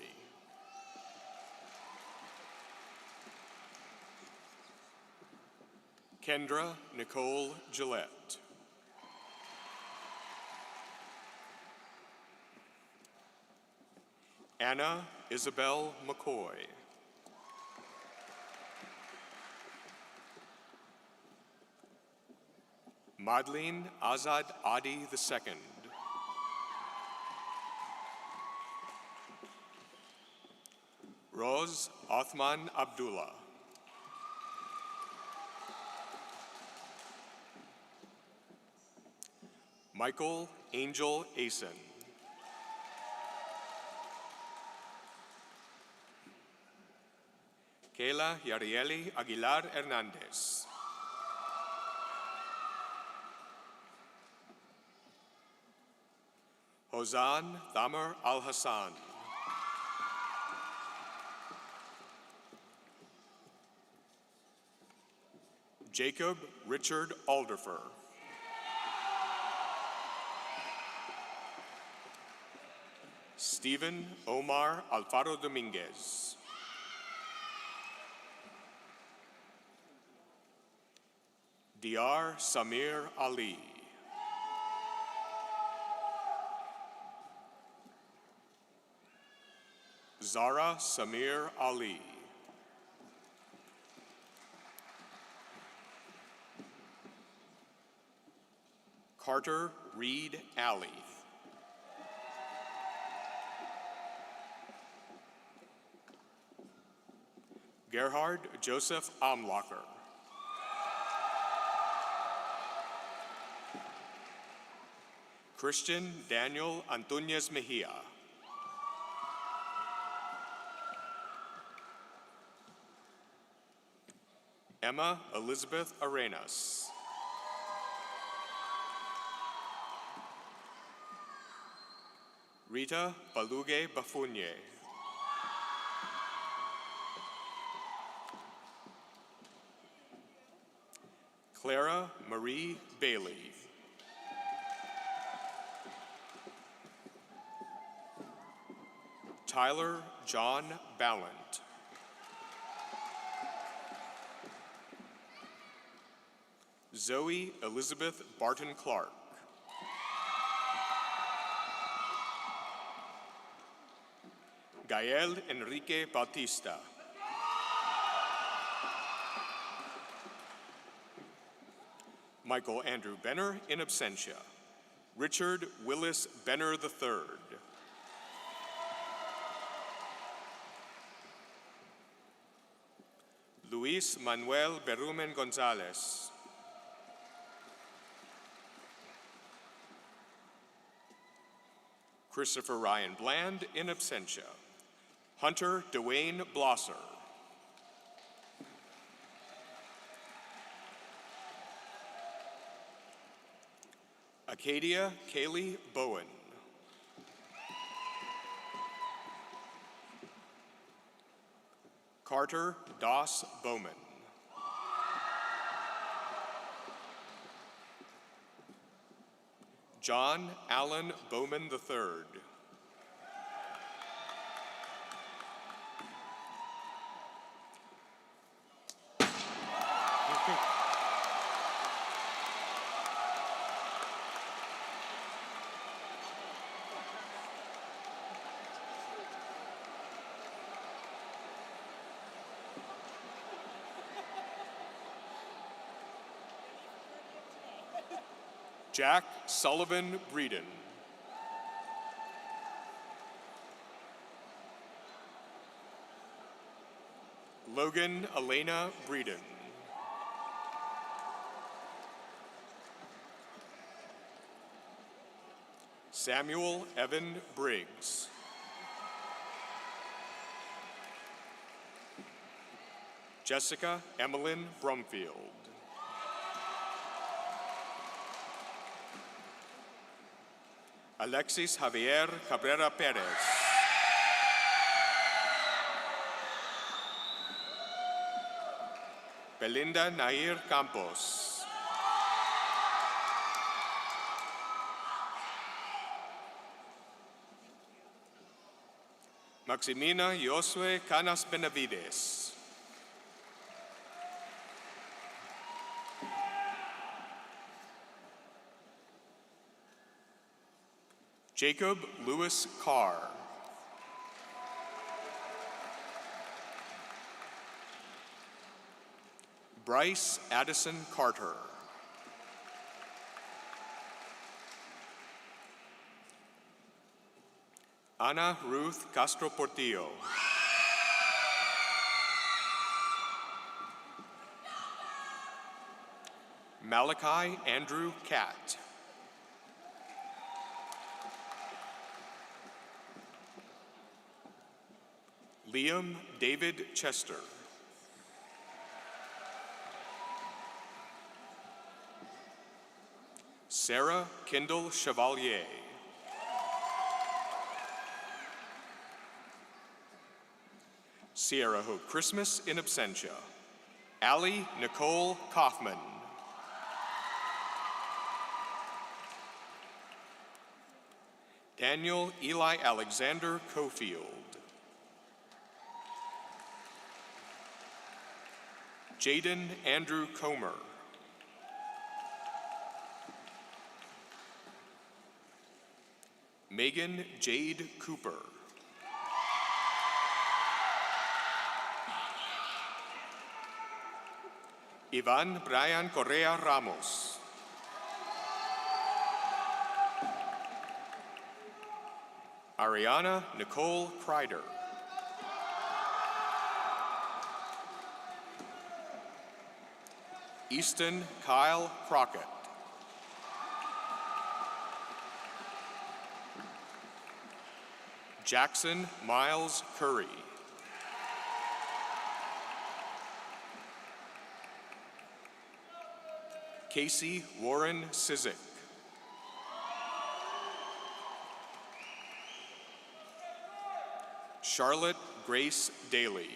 Kendra Nicole Gillette. Anna Isabel McCoy. Madleen Azad Adi II. Roz Othman Abdullah. Michael Angel Asen. Kayla Yarieli Aguilar Hernandez. Hozan Thamar Al-Hassan. Jacob Richard Alderfer. Stephen Omar Alfaro Dominguez. Dr. Samir Ali. Zara Samir Ali. Carter Reed Alley. Gerhard Joseph Amlacher. Christian Daniel Antunes Mejia. Emma Elizabeth Arenas. Rita Baluge Bafunye. Clara Marie Bailey. Tyler John Ballant. Zoe Elizabeth Barton Clark. Gael Enrique Bautista. Michael Andrew Benner in absentia. Richard Willis Benner III. Luis Manuel Berumen Gonzalez. Christopher Ryan Bland in absentia. Hunter Dwayne Blosser. Acadia Kaylee Bowen. Carter Doss Bowman. John Allen Bowman III. Jack Sullivan Breeden. Logan Elena Breeden. Samuel Evan Briggs. Jessica Emmeline Brumfield. Alexis Javier Cabrera Perez. Belinda Nair Campos. Maximina Josue Canas Benavides. Jacob Lewis Carr. Bryce Addison Carter. Ana Ruth Castro Portillo. Malachi Andrew Catt. Liam David Chester. Sarah Kendall Chevalier. Sierra Hope Christmas in absentia. Allie Nicole Kaufman. Daniel Eli Alexander Cofield. Jaden Andrew Comer. Megan Jade Cooper. Ivan Brian Correa Ramos. Ariana Nicole Kreider. Easton Kyle Crockett. Jackson Miles Curry. Casey Warren Sizik. Charlotte Grace Daly.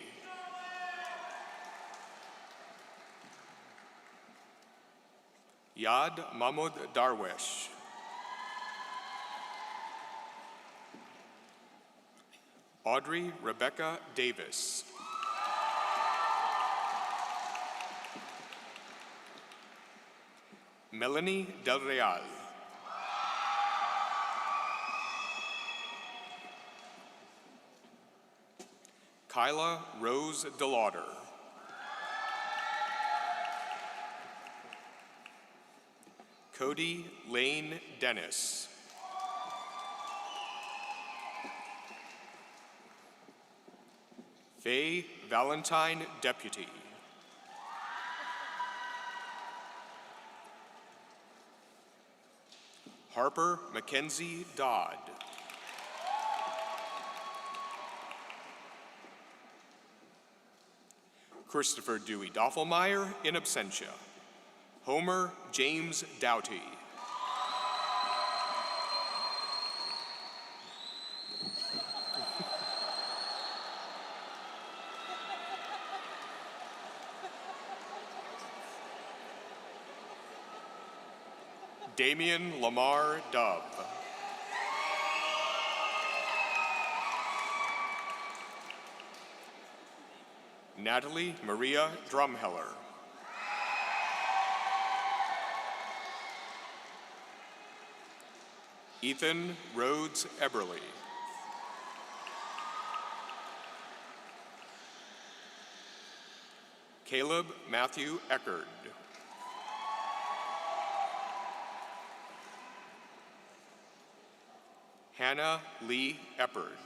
Yad Mahmoud Darwish. Audrey Rebecca Davis. Melanie Del Real. Kyla Rose DeLauder. Cody Lane Dennis. Faye Valentine Deputy. Harper Mackenzie Dodd. Christopher Dewey Doffelmeyer in absentia. Homer James Doughty. Damian Lamar Dove. Natalie Maria Drumheller. Ethan Rhodes Eberly. Caleb Matthew Eckerd. Hannah Lee Eppard.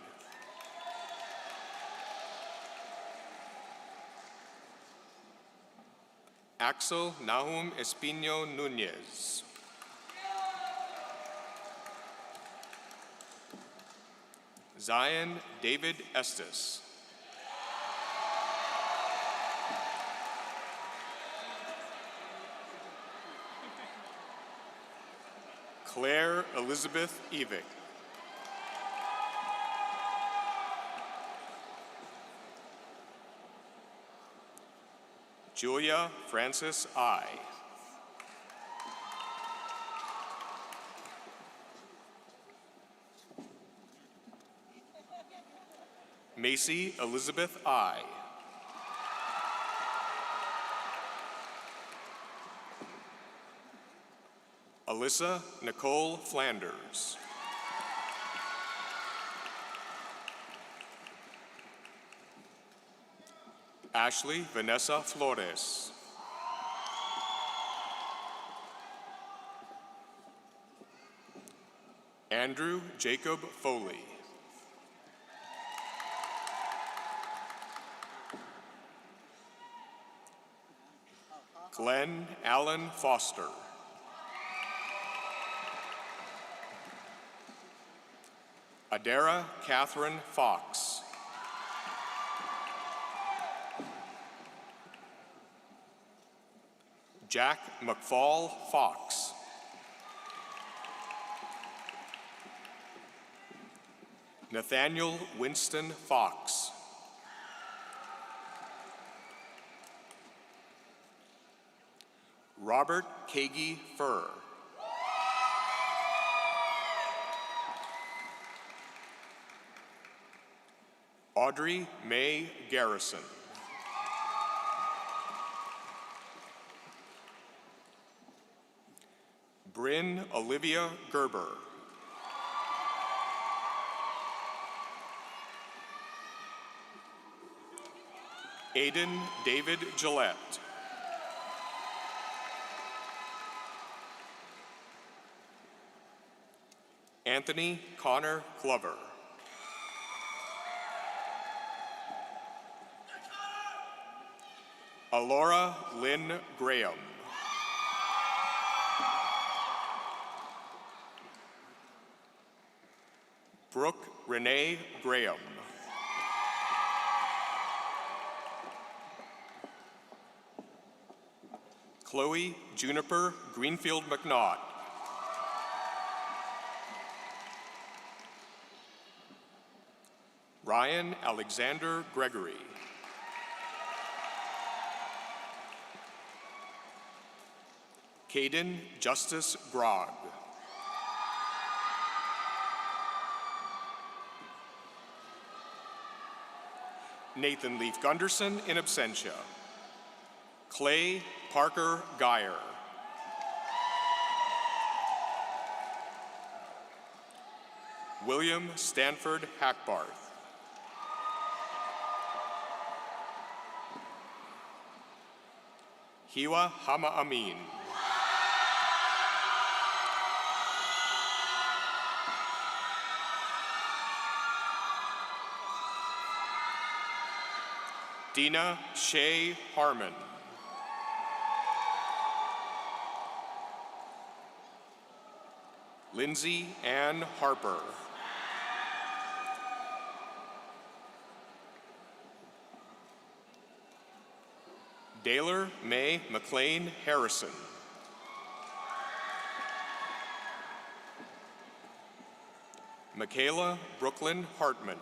Axel Nahum Espino Nunez. Zion David Estes. Claire Elizabeth Evick. Julia Francis I. Macy Elizabeth I. Alyssa Nicole Flanders. Ashley Vanessa Flores. Andrew Jacob Foley. Glenn Allen Foster. Adara Catherine Fox. Jack McFall Fox. Nathaniel Winston Fox. Robert Kagi Furr. Audrey Mae Garrison. Bryn Olivia Gerber. Aiden David Gillette. Anthony Connor Glover. Alora Lynn Graham. Brooke Renee Graham. Chloe Juniper Greenfield McNaught. Ryan Alexander Gregory. Caden Justice Grog. Nathan Leaf Gunderson in absentia. Clay Parker Geyer. William Stanford Hackbarth. Hiwa Hama Amin. Dina Shea Harmon. Lindsay Ann Harper. Daler May McLean Harrison. Michaela Brooklyn Hartman.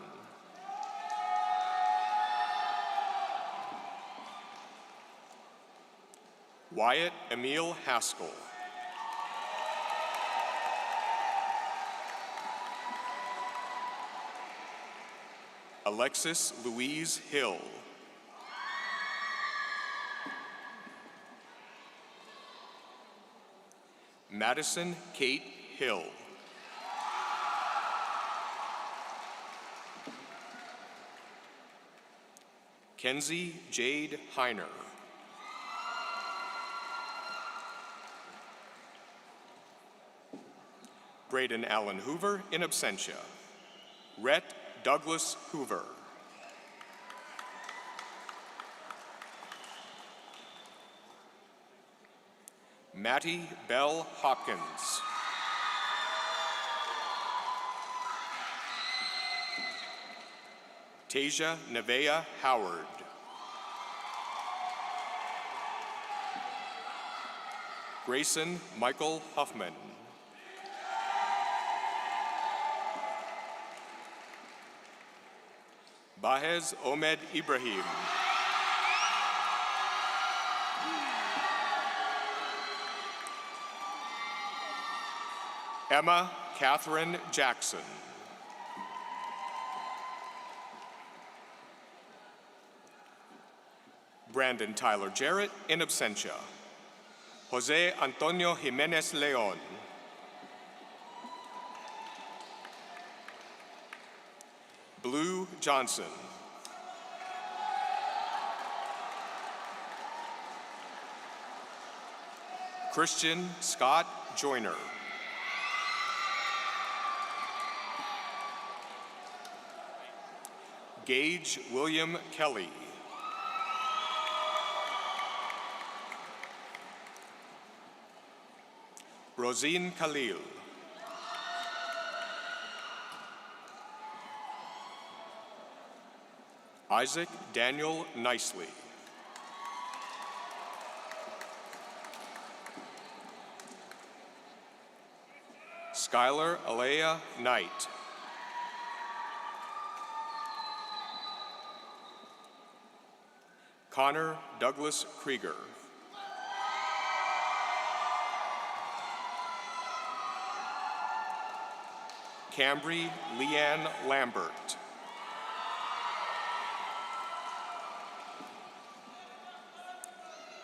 Wyatt Emil Haskell. Alexis Louise Hill. Madison Kate Hill. Kenzie Jade Heiner. Braden Allen Hoover in absentia. Rhett Douglas Hoover. Mattie Bell Hopkins. Tasia Nevea Howard. Grayson Michael Huffman. Bahez Omed Ibrahim. Emma Catherine Jackson. Brandon Tyler Jarrett in absentia. Jose Antonio Jimenez Leon. Blue Johnson. Christian Scott Joyner. Gage William Kelly. Rosine Khalil. Isaac Daniel Nicely. Skylar Alea Knight. Connor Douglas Krieger. Cambry Leanne Lambert.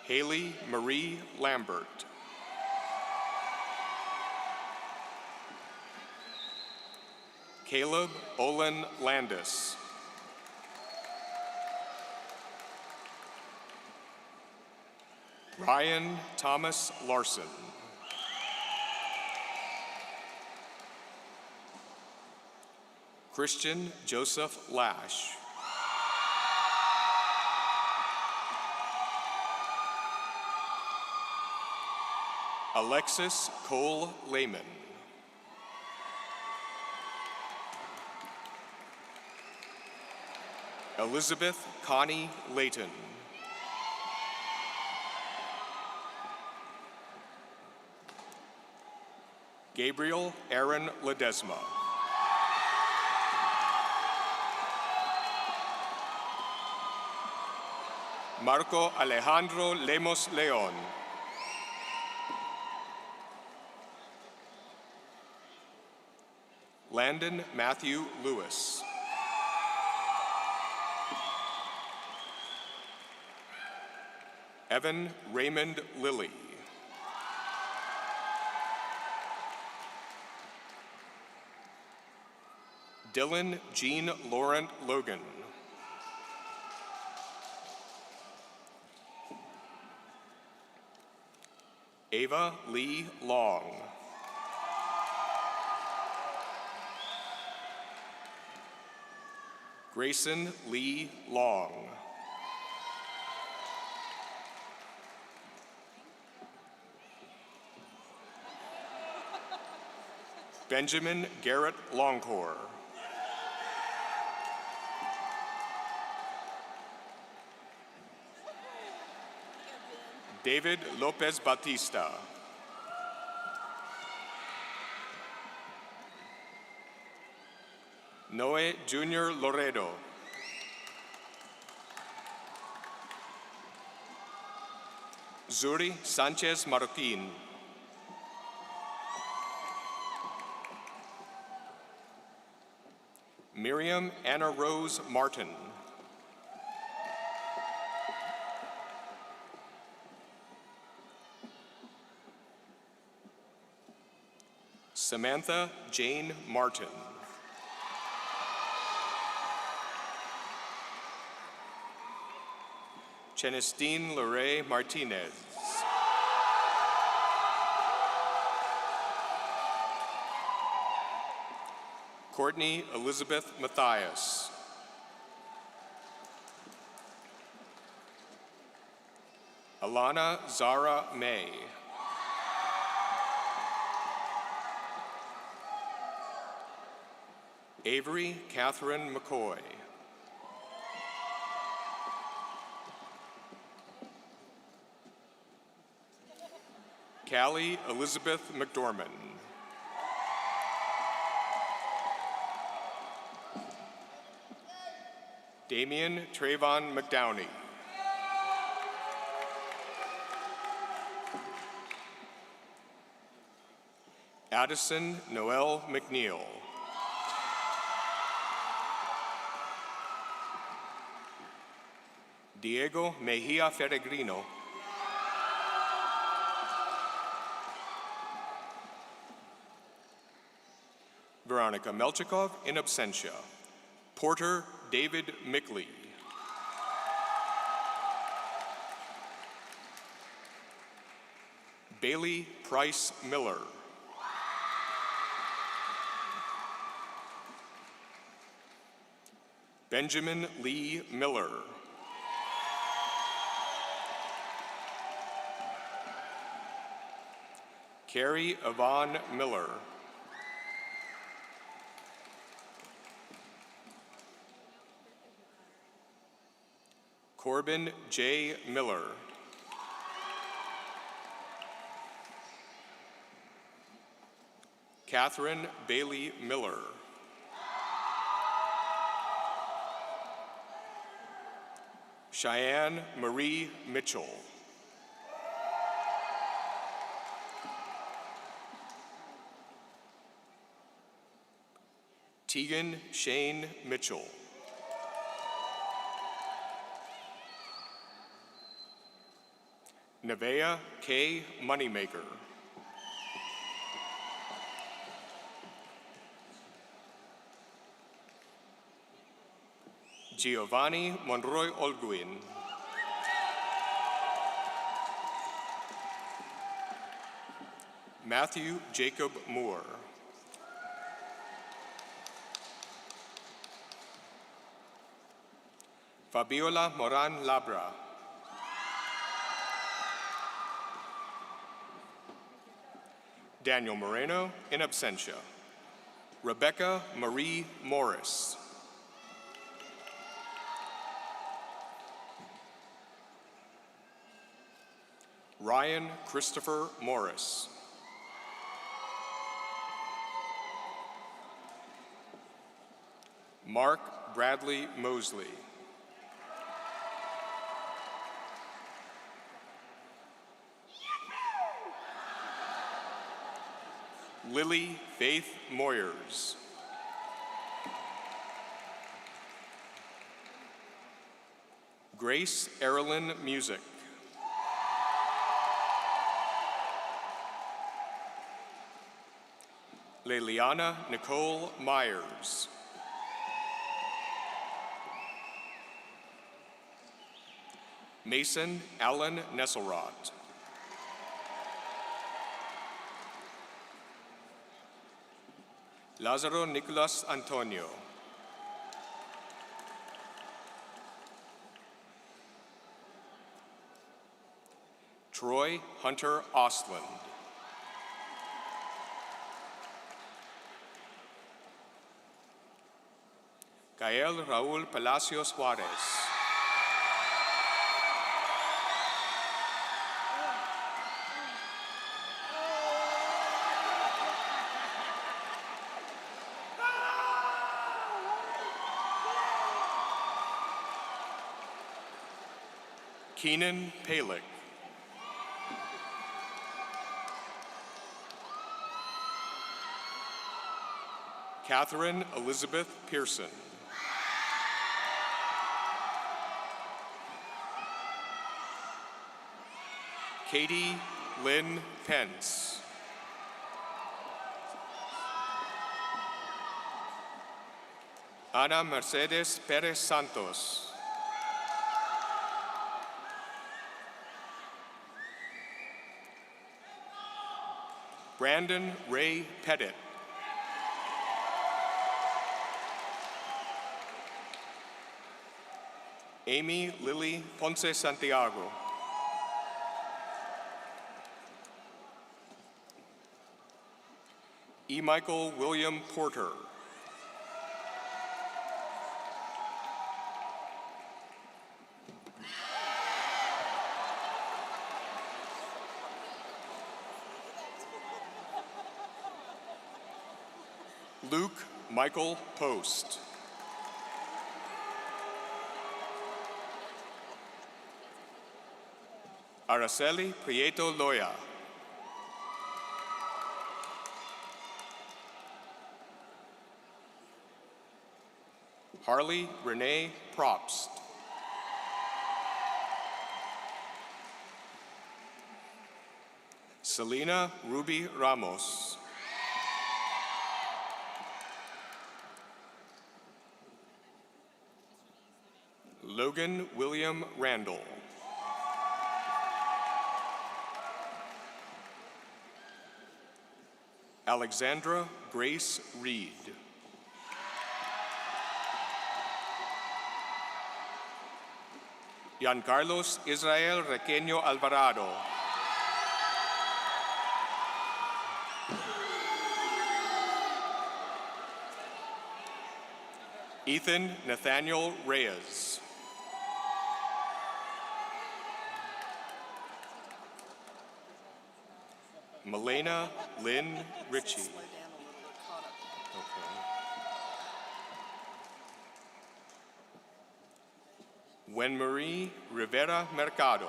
Haley Marie Lambert. Caleb Olin Landis. Ryan Thomas Larson. Christian Joseph Lash. Alexis Cole Lehman. Elizabeth Connie Layton. Gabriel Aaron Ledesma. Marco Alejandro Lemos Leon. Landon Matthew Lewis. Evan Raymond Lilly. Dylan Jean Laurent Logan. Ava Lee Long. Grayson Lee Long. Benjamin Garrett Longcore. David Lopez Batista. Noe Junior Loredo. Zuri Sanchez Marroquin. Miriam Anna Rose Martin. Samantha Jane Martin. Chenestine Lorraine Martinez. Courtney Elizabeth Matthias. Alana Zara May. Avery Catherine McCoy. Callie Elizabeth McDormand. Damian Trayvon McDowney. Addison Noel McNeil. Diego Mejia Ferregrino. Veronica Melchikov in absentia. Porter David Mickley. Bailey Price Miller. Benjamin Lee Miller. Carrie Yvonne Miller. Corbin J. Miller. Catherine Bailey Miller. Cheyenne Marie Mitchell. Tegan Shane Mitchell. Nevea K. Moneymaker. Giovanni Monroy Olguin. Matthew Jacob Moore. Fabiola Moran Labra. Daniel Moreno in absentia. Rebecca Marie Morris. Ryan Christopher Morris. Mark Bradley Mosley. Lily Faith Moyers. Grace Erilyn Music. Leliana Nicole Myers. Mason Allen Nesselrod. Lázaro Nicolas Antonio. Troy Hunter Ostland. Gael Raúl Palacios Juárez. Keenan Palick. Catherine Elizabeth Pearson. Katie Lynn Pence. Ana Mercedes Perez Santos. Brandon Ray Pettit. Amy Lily Ponce Santiago. E. Michael William Porter. Luke Michael Post. Araceli Prieto Loya. Harley Renee Propst. Selena Ruby Ramos. Logan William Randall. Alexandra Grace Reed. Giancarlos Israel Requeño Alvarado. Ethan Nathaniel Reyes. Melena Lynn Ritchie. Okay. Wen Marie Rivera Mercado.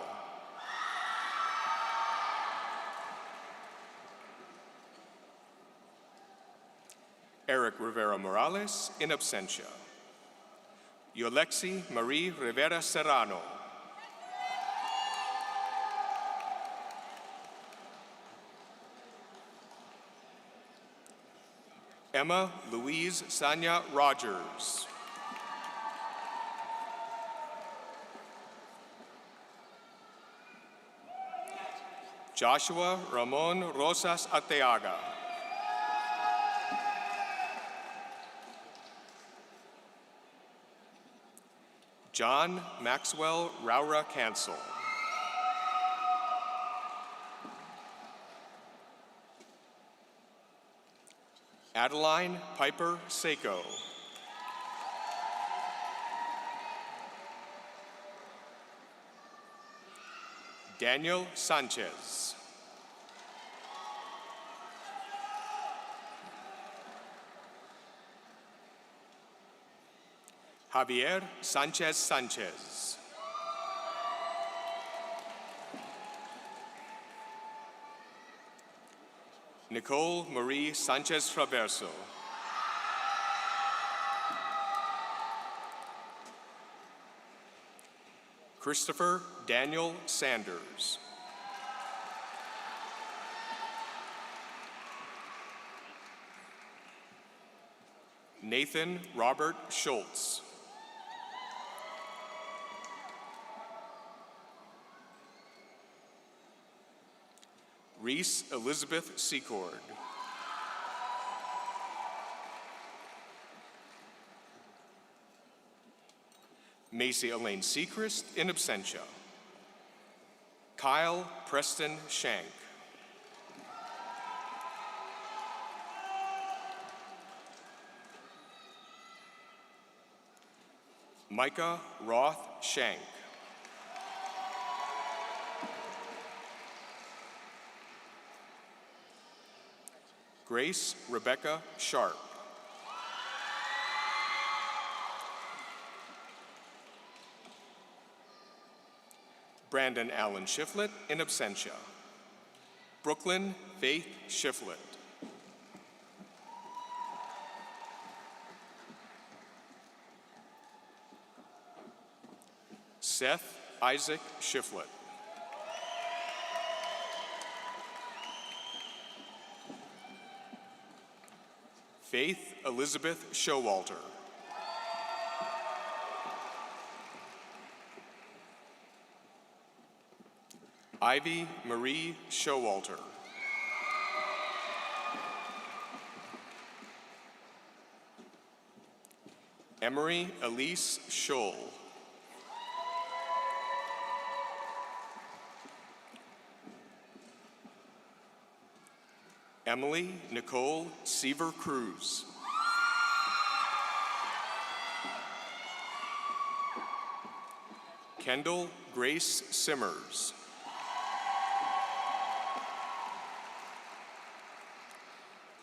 Eric Rivera Morales in absentia. Yolexi Marie Rivera Serrano. Emma Louise Sanya Rogers. Joshua Ramon Rosas Arteaga. John Maxwell Raura Cancel. Adeline Piper Seiko. Daniel Sanchez. Javier Sanchez Sanchez. Nicole Marie Sanchez Traverso. Christopher Daniel Sanders. Nathan Robert Schultz. Reese Elizabeth Secord. Macy Elaine Sechrist in absentia. Kyle Preston Shank. Micah Roth Shank. Grace Rebecca Sharp. Brandon Allen Shiflett in absentia. Brooklyn Faith Shiflett. Seth Isaac Shiflett. Faith Elizabeth Showalter. Ivy Marie Showalter. Emery Elise Scholl. Emily Nicole Seaver Cruz. Kendall Grace Simmers.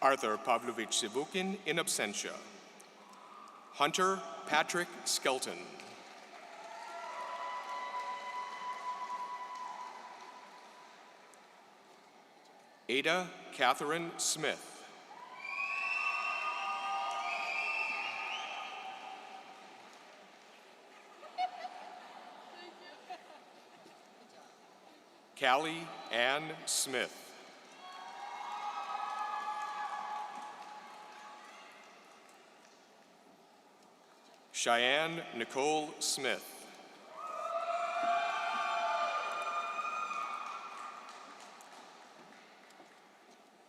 Arthur Pavlovich Sivukin in absentia. Hunter Patrick Skelton. Ada Catherine Smith. Callie Ann Smith. Cheyenne Nicole Smith.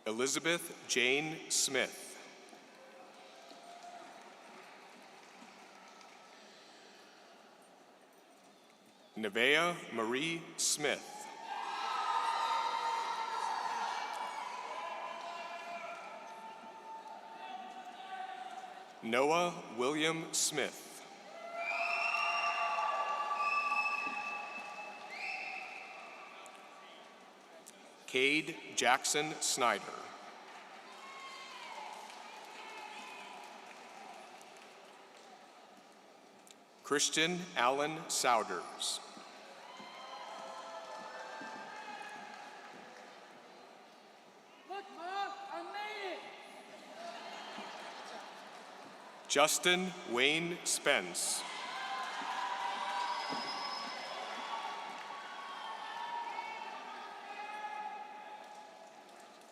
Elizabeth Jane Smith. Nevea Marie Smith. Noah William Smith. Cade Jackson Snyder. Christian Allen Souders. Look, Mom, I made it! Justin Wayne Spence.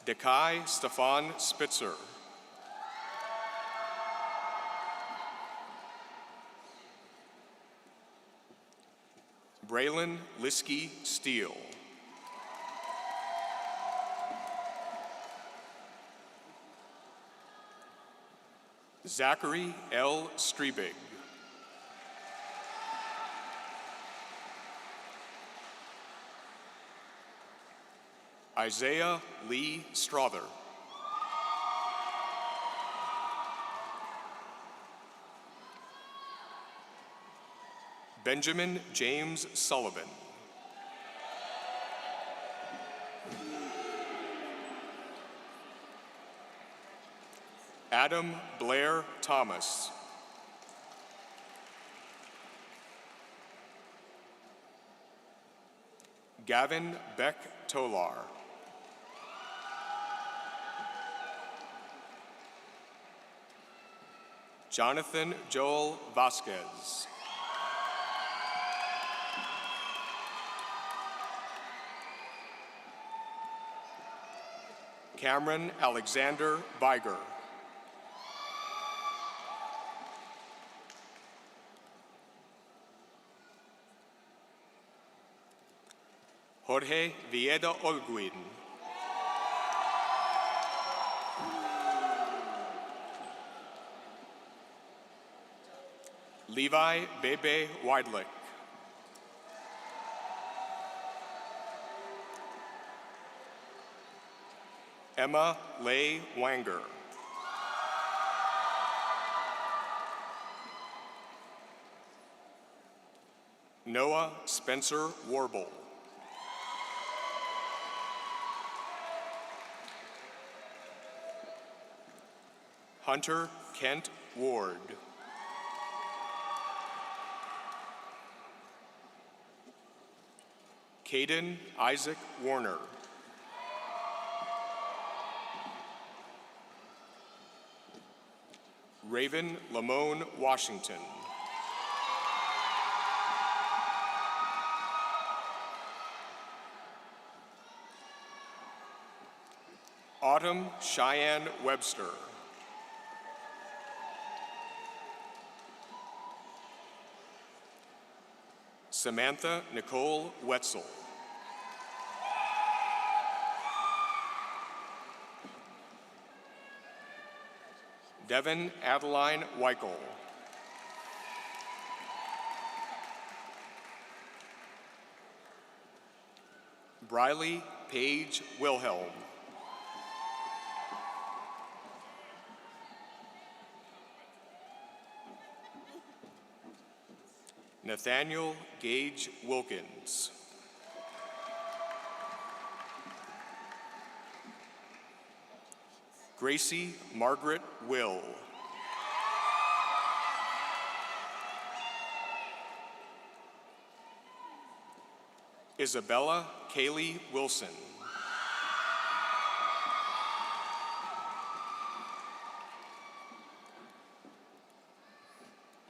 Dekai Stefan Spitzer. Braylon Liskey Steele. Zachary L. Strebig. Isaiah Lee Strother. Benjamin James Sullivan. Adam Blair Thomas. Gavin Beck Tolar. Jonathan Joel Vasquez. Cameron Alexander Viger. Jorge Vieda Olguin. Levi Bebe Weidlich. Emma Leigh Wanger. Noah Spencer Warble. Hunter Kent Ward. Caden Isaac Warner. Raven Lamone Washington. Autumn Cheyenne Webster. Samantha Nicole Wetzel. Devin Adeline Weichel. Briley Paige Wilhelm. Nathaniel Gage Wilkins. Gracie Margaret Will. Isabella Kaylee Wilson.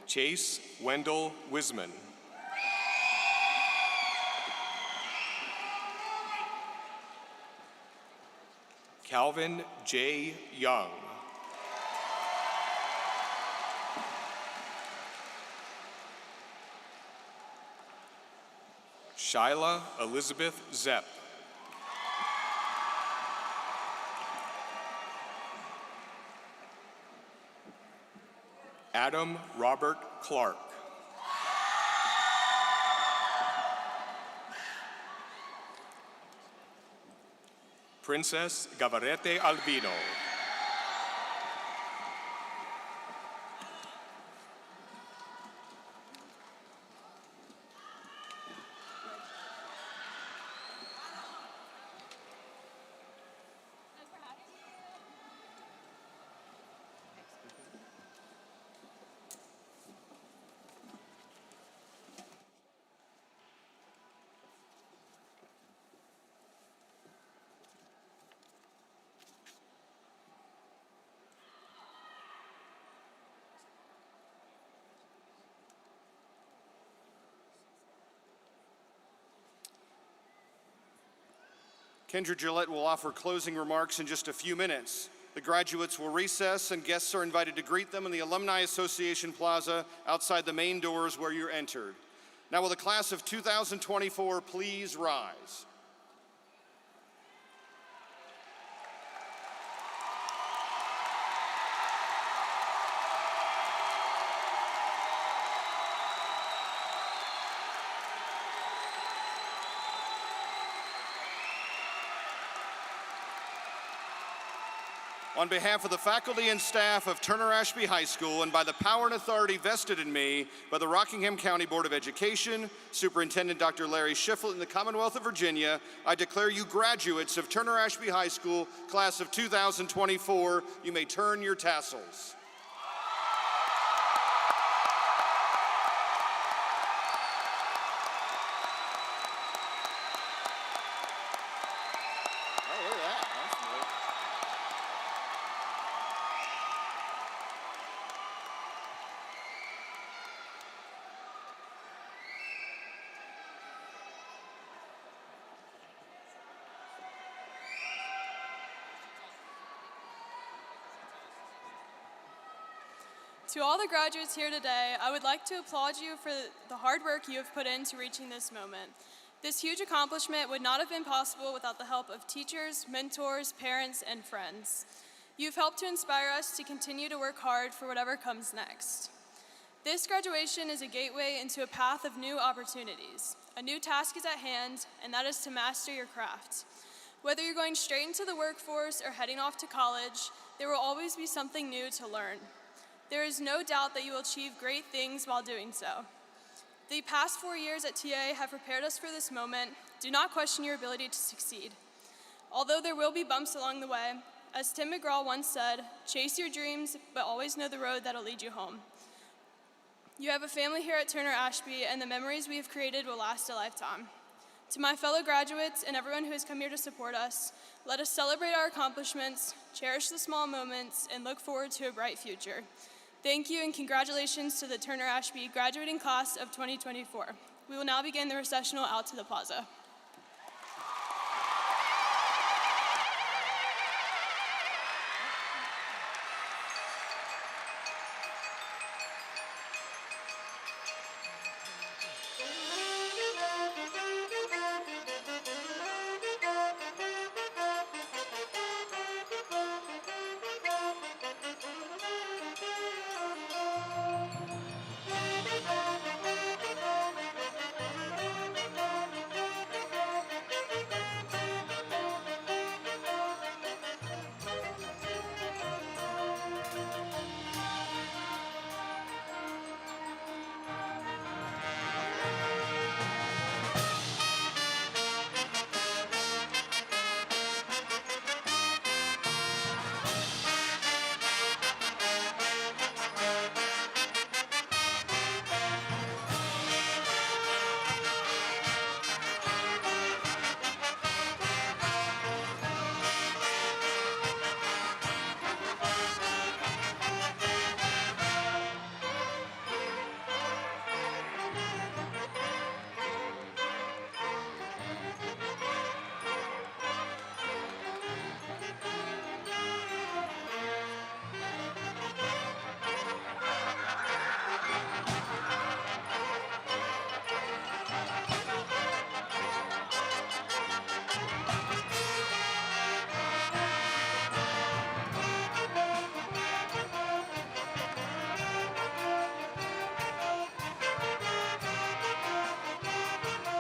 Chase Wendell Wisman. Calvin J. Young. Shyla Elizabeth Zepp. Adam Robert Clark. Princess Gavarete Albino. Kendra Gillette will offer closing remarks in just a few minutes. The graduates will recess and guests are invited to greet them in the Alumni Association Plaza outside the main doors where you're entered. Now will the class of 2024 please rise? On behalf of the faculty and staff of Turner Ashby High School and by the power and authority vested in me by the Rockingham County Board of Education, Superintendent Dr. Larry Shiflett in the Commonwealth of Virginia, I declare you graduates of Turner Ashby High School, class of 2024. You may turn your tassels. To all the graduates here today, I would like to applaud you for the hard work you have put into reaching this moment. This huge accomplishment would not have been possible without the help of teachers, mentors, parents, and friends. You've helped to inspire us to continue to work hard for whatever comes next. This graduation is a gateway into a path of new opportunities. A new task is at hand, and that is to master your craft. Whether you're going straight into the workforce or heading off to college, there will always be something new to learn. There is no doubt that you will achieve great things while doing so. The past 4 years at TA have prepared us for this moment. Do not question your ability to succeed. Although there will be bumps along the way, as Tim McGraw once said, chase your dreams, but always know the road that'll lead you home. You have a family here at Turner Ashby, and the memories we have created will last a lifetime. To my fellow graduates and everyone who has come here to support us, let us celebrate our accomplishments, cherish the small moments, and look forward to a bright future. Thank you and congratulations to the Turner Ashby graduating class of 2024. We will now begin the recessional out to the plaza.